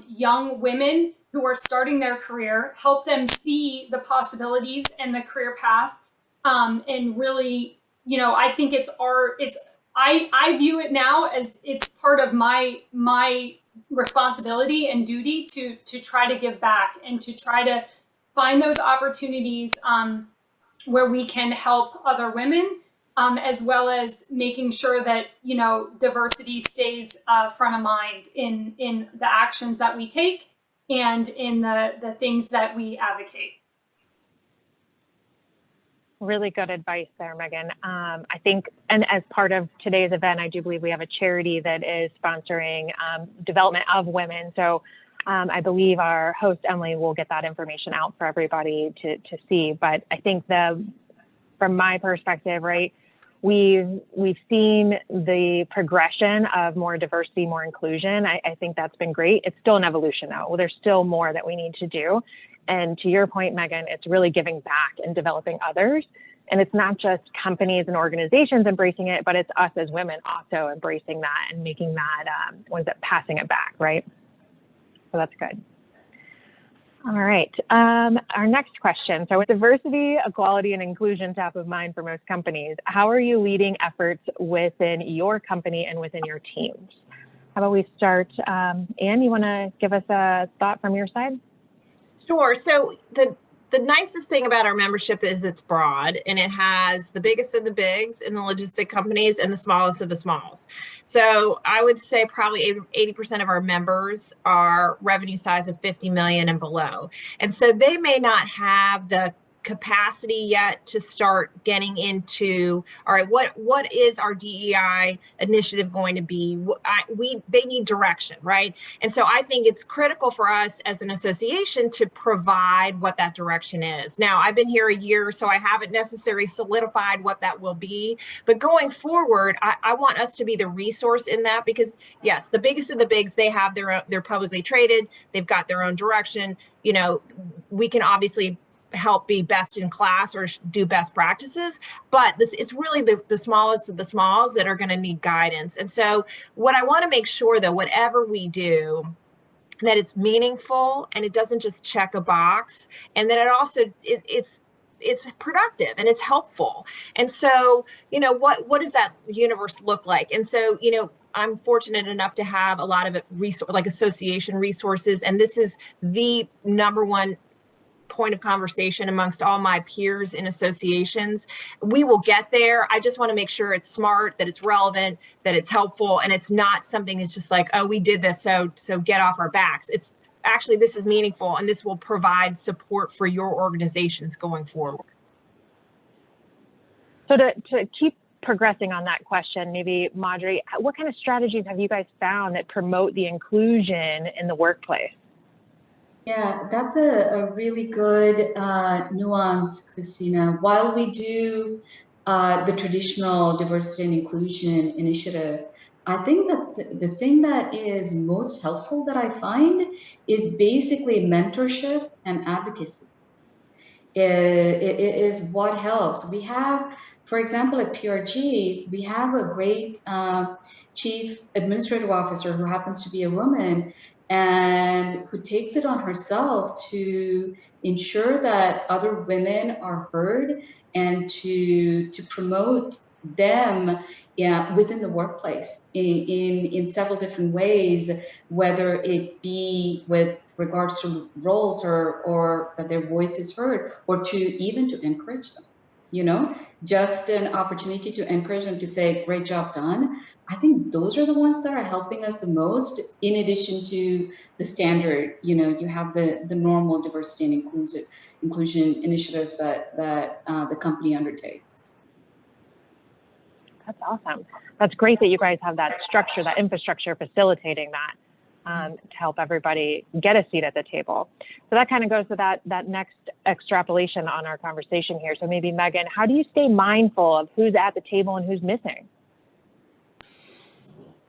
young women who are starting their career, help them see the possibilities and the career path, and really, I think I view it now as it's part of my responsibility and duty to try to give back and to try to find those opportunities where we can help other women, as well as making sure that, you know, diversity stays front of mind in the actions that we take and in the things that we advocate. Really good advice there, Megan. I think, and as part of today's event, I do believe we have a charity that is sponsoring development of women. So I believe our host, Emily, will get that information out for everybody to see. But I think from my perspective, right, we've seen the progression of more diversity, more inclusion. I think that's been great. It's still an evolution though. Well, there's still more that we need to do. And to your point, Megan, it's really giving back and developing others. And it's not just companies and organizations embracing it, but it's us as women also embracing that and making that, passing it back, right? So that's good. All right, our next question. So with diversity, equality, and inclusion top of mind for most companies, how are you leading efforts within your company and within your teams? How about we start, Anne, you wanna give us a thought from your side? Sure. So the nicest thing about our membership is it's broad, and it has the biggest of the bigs in the logistic companies and the smallest of the smalls. So I would say probably 80% of our members are revenue size of 50 million and below. And so they may not have the capacity yet to start getting into, all right, what is our DEI initiative going to be? They need direction, right? And so I think it's critical for us as an association to provide what that direction is. Now, I've been here a year, so I haven't necessarily solidified what that will be, but going forward, I want us to be the resource in that, because yes, the biggest of the bigs, they're publicly traded, they've got their own direction. You know, we can obviously help be best in class or do best practices, but it's really the smallest of the smalls that are going to need guidance. And so what I want to make sure that whatever we do, that it's meaningful and it doesn't just check a box, and that it also it's productive and it's helpful. And so, you know, what does that universe look like? And so, you know, I'm fortunate enough to have a lot of like association resources, and this is the number one point of conversation amongst all my peers in associations. We will get there. I just want to make sure it's smart, that it's relevant, that it's helpful, and it's not something that's just like, oh, we did this, so get off our backs. It's actually, this is meaningful, and this will provide support for your organizations going forward. So to keep progressing on that question, maybe Marjorie, what kind of strategies have you guys found that promote the inclusion in the workplace? Yeah, that's a really good nuance, Christina. While we do the traditional diversity and inclusion initiatives, I think that the thing that is most helpful that I find is basically mentorship and advocacy. It is what helps. We have, for example, at PRG, we have a great chief administrative officer who happens to be a woman, and who takes it on herself to ensure that other women are heard and to promote them within the workplace in several different ways, whether it be with regards to roles or that their voice is heard, or to even to encourage them, you know, just an opportunity to encourage them to say, great job done. I think those are the ones that are helping us the most, in addition to the standard, you know, you have the normal diversity and inclusion initiatives that the company undertakes. That's awesome. That's great that you guys have that structure, that infrastructure facilitating that to help everybody get a seat at the table. So that kind of goes to that next extrapolation on our conversation here. So maybe Megan, how do you stay mindful of who's at the table and who's missing?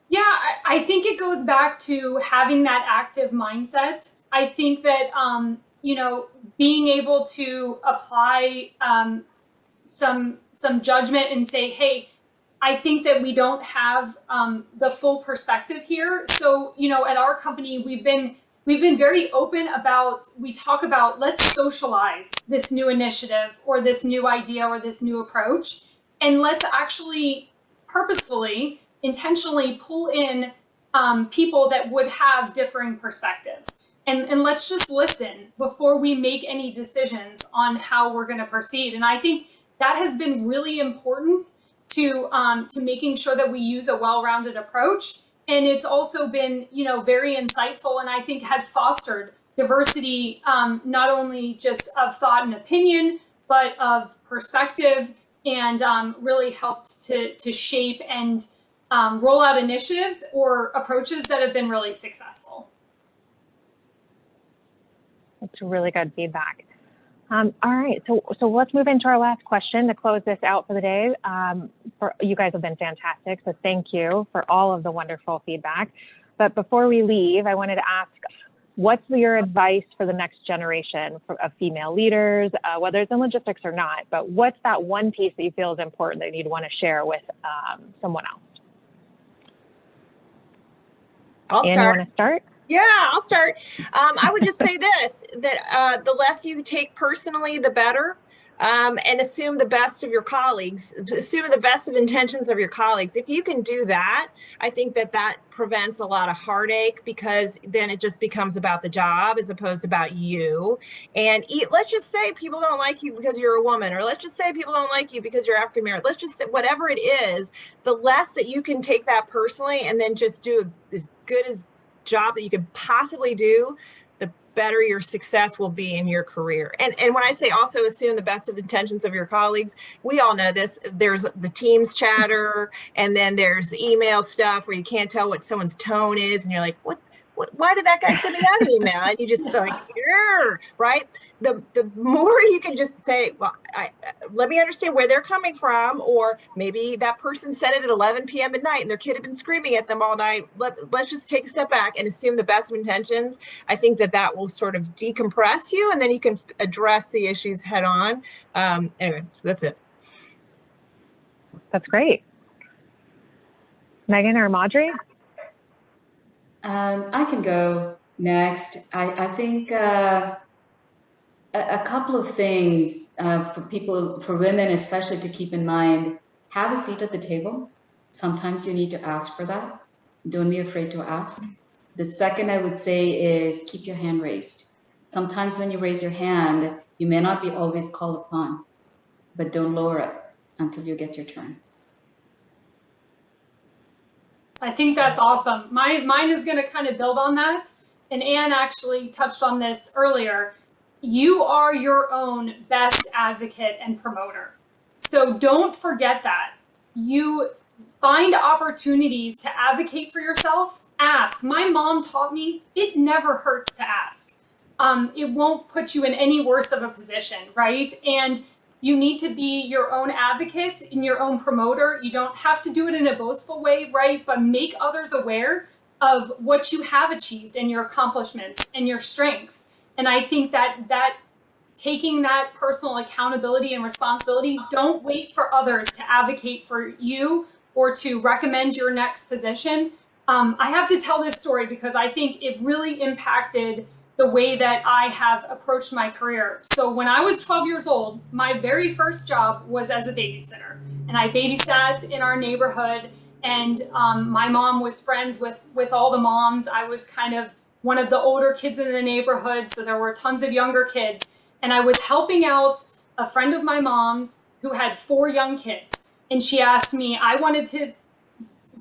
Yeah, I think it goes back to having that active mindset. I think that, you know, being able to apply some judgment and say, hey, I think that we don't have the full perspective here. So, you know, at our company, we've been very open about, we talk about, let's socialize this new initiative or this new idea or this new approach, and let's actually purposefully, intentionally pull in people that would have differing perspectives. and let's just listen before we make any decisions on how we're going to proceed. And I think that has been really important to making sure that we use a well-rounded approach. And it's also been, very insightful, and I think has fostered diversity, not only just of thought and opinion, but of perspective, and really helped to shape and roll out initiatives or approaches that have been really successful. That's really good feedback. All right, so let's move into our last question to close this out for the day. You guys have been fantastic, so thank you for all of the wonderful feedback. But before we leave, I wanted to ask, what's your advice for the next generation of female leaders, whether it's in logistics or not, but what's that one piece that you feel is important that you'd want to share with someone else? I'll Anne, start. You want to start? Yeah, I'll start. I would just say this, that the less you take personally, the better. And assume the best of your colleagues, assume the best of intentions of your colleagues. If you can do that, I think that prevents a lot of heartache, because then it just becomes about the job as opposed to about you. And let's just say people don't like you because you're a woman, or let's just say people don't like you because you're African American. Let's just say whatever it is, the less that you can take that personally and then just do as good as job that you can possibly do, the better your success will be in your career. And when I say also assume the best of intentions of your colleagues, we all know this. There's the Teams chatter, and then there's email stuff where you can't tell what someone's tone is, and you're like, what why did that guy send me that email? And you just like, right? The more you can just say, well, let me understand where they're coming from, or maybe that person said it at 11 p.m. at night and their kid had been screaming at them all night. Let's just take a step back and assume the best of intentions. I think that will sort of decompress you, and then you can address the issues head on. Anyway, so that's it. That's great. Megan or Madri? I can go next. I think a couple of things for women especially, to keep in mind: have a seat at the table. Sometimes you need to ask for that. Don't be afraid to ask. The second I would say is keep your hand raised. Sometimes when you raise your hand, you may not be always called upon, but don't lower it until you get your turn. I think that's awesome. Mine is going to kind of build on that. And Anne actually touched on this earlier. You are your own best advocate and promoter. So don't forget that. You find opportunities to advocate for yourself. Ask. My mom taught me it never hurts to ask. It won't put you in any worse of a position, right? And you need to be your own advocate and your own promoter. You don't have to do it in a boastful way, right? But make others aware of what you have achieved and your accomplishments and your strengths. And I think that taking that personal accountability and responsibility, don't wait for others to advocate for you or to recommend your next position. I have to tell this story because I think it really impacted the way that I have approached my career. So when I was 12 years old, my very first job was as a babysitter. And I babysat in our neighborhood, and my mom was friends with all the moms. I was kind of one of the older kids in the neighborhood, so there were tons of younger kids. And I was helping out a friend of my mom's who had 4 young kids. And she asked me, I wanted to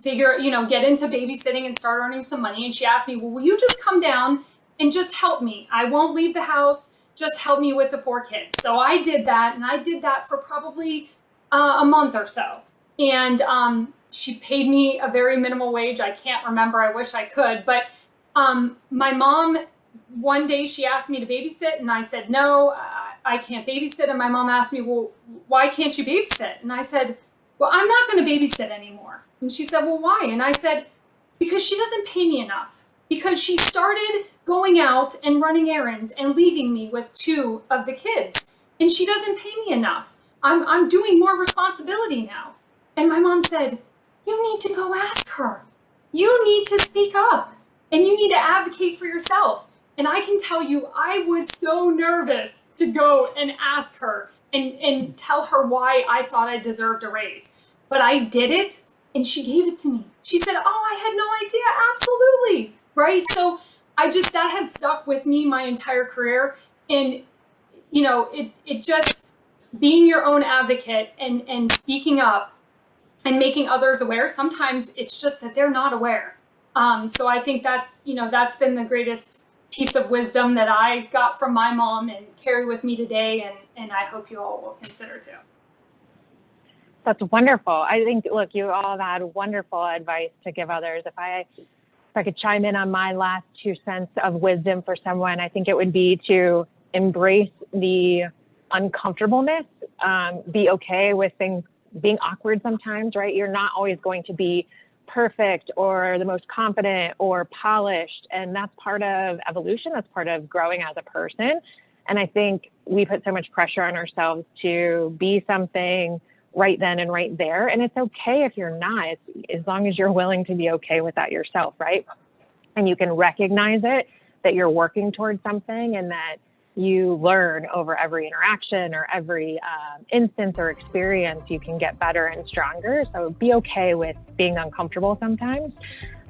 get into babysitting and start earning some money. And she asked me, well, will you just come down and just help me? I won't leave the house. Just help me with the 4 kids. So I did that, and I did that for probably a month or so. And she paid me a very minimal wage. I can't remember. I wish I could. But my mom, one day she asked me to babysit, and I said, no, I can't babysit. And my mom asked me, well, why can't you babysit? And I said, well, I'm not going to babysit anymore. And she said, well, why? And I said, because she doesn't pay me enough. Because she started going out and running errands and leaving me with 2 of the kids. And she doesn't pay me enough. I'm doing more responsibility now. And my mom said, you need to go ask her. You need to speak up, and you need to advocate for yourself. And I can tell you, I was so nervous to go and ask her and tell her why I thought I deserved a raise. But I did it, and she gave it to me. She said, oh, I had no idea. Absolutely. Right? So that has stuck with me my entire career. And, you know, it just being your own advocate and speaking up and making others aware. Sometimes it's just that they're not aware. So I think that's, you know, that's been the greatest piece of wisdom that I got from my mom and carry with me today. And I hope you all will consider too. That's wonderful. I think, look, you all had wonderful advice to give others. If I could chime in on my last 2 cents of wisdom for someone, I think it would be to embrace the uncomfortableness, be okay with things being awkward sometimes, right? You're not always going to be perfect or the most confident or polished. And that's part of evolution. That's part of growing as a person. And I think we put so much pressure on ourselves to be something right then and right there. And it's okay if you're not, as long as you're willing to be okay with that yourself, right? And you can recognize it, that you're working towards something and that you learn over every interaction or every instance or experience, you can get better and stronger. So be okay with being uncomfortable sometimes.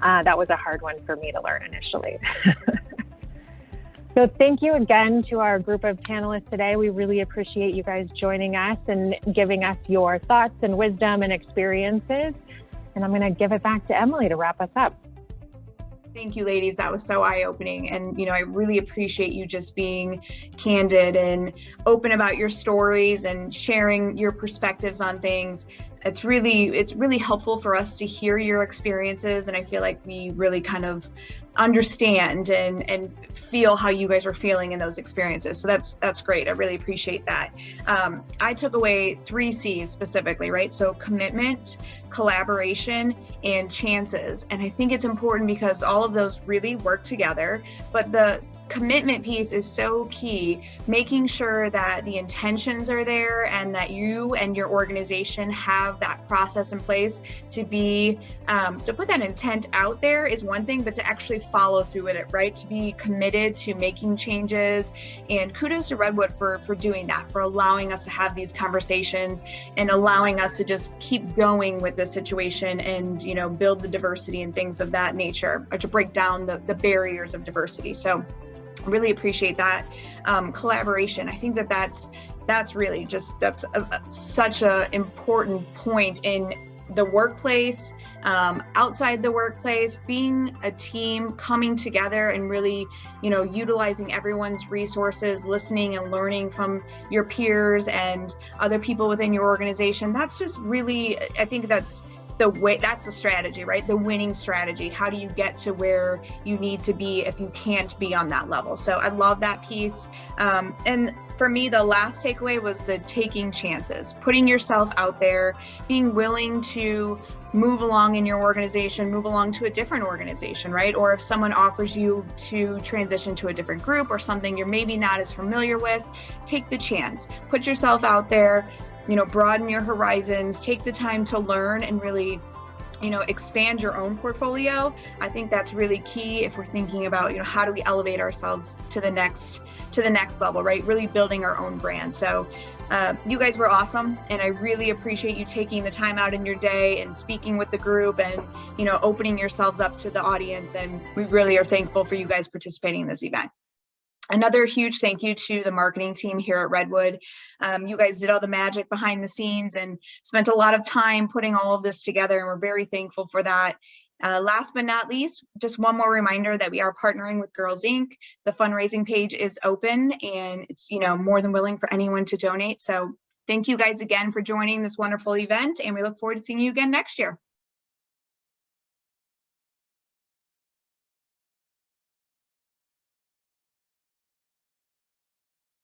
That was a hard one for me to learn initially. So thank you again to our group of panelists today. We really appreciate you guys joining us and giving us your thoughts and wisdom and experiences. And I'm going to give it back to Emily to wrap us up. Thank you, ladies. That was so eye-opening. And, you know, I really appreciate you just being candid and open about your stories and sharing your perspectives on things. It's really helpful for us to hear your experiences. And I feel like we really kind of understand and feel how you guys are feeling in those experiences. So that's great. I really appreciate that. I took away 3 C's specifically, right? So commitment, collaboration, and chances. And I think it's important because all of those really work together, but the commitment piece is so key, making sure that the intentions are there and that you and your organization have that process in place to be to put that intent out there is one thing, but to actually follow through with it, right? To be committed to making changes. And kudos to Redwood for doing that, for allowing us to have these conversations and allowing us to just keep going with the situation and, you know, build the diversity and things of that nature, or to break down the barriers of diversity. So really appreciate that. Collaboration. I think that's really just, such a important point in the workplace, outside the workplace, being a team, coming together and really, you know, utilizing everyone's resources, listening and learning from your peers and other people within your organization. That's just really, I think that's the way, that's the strategy, right? The winning strategy. How do you get to where you need to be if you can't be on that level? So I love that piece. And for me, the last takeaway was the taking chances, putting yourself out there, being willing to move along in your organization, move along to a different organization, right? Or if someone offers you to transition to a different group or something you're maybe not as familiar with, take the chance, put yourself out there, you know, broaden your horizons, take the time to learn and really, you know, expand your own portfolio. I think that's really key if we're thinking about, you know, how do we elevate ourselves to the next level, right? Really building our own brand. So you guys were awesome. And I really appreciate you taking the time out in your day and speaking with the group and, you know, opening yourselves up to the audience. And we really are thankful for you guys participating in this event. Another huge thank you to the marketing team here at Redwood. You guys did all the magic behind the scenes and spent a lot of time putting all of this together, and we're very thankful for that. Last but not least, just one more reminder that we are partnering with Girls Inc. The fundraising page is open and it's, you know, more than willing for anyone to donate. So thank you guys again for joining this wonderful event, and we look forward to seeing you again next year.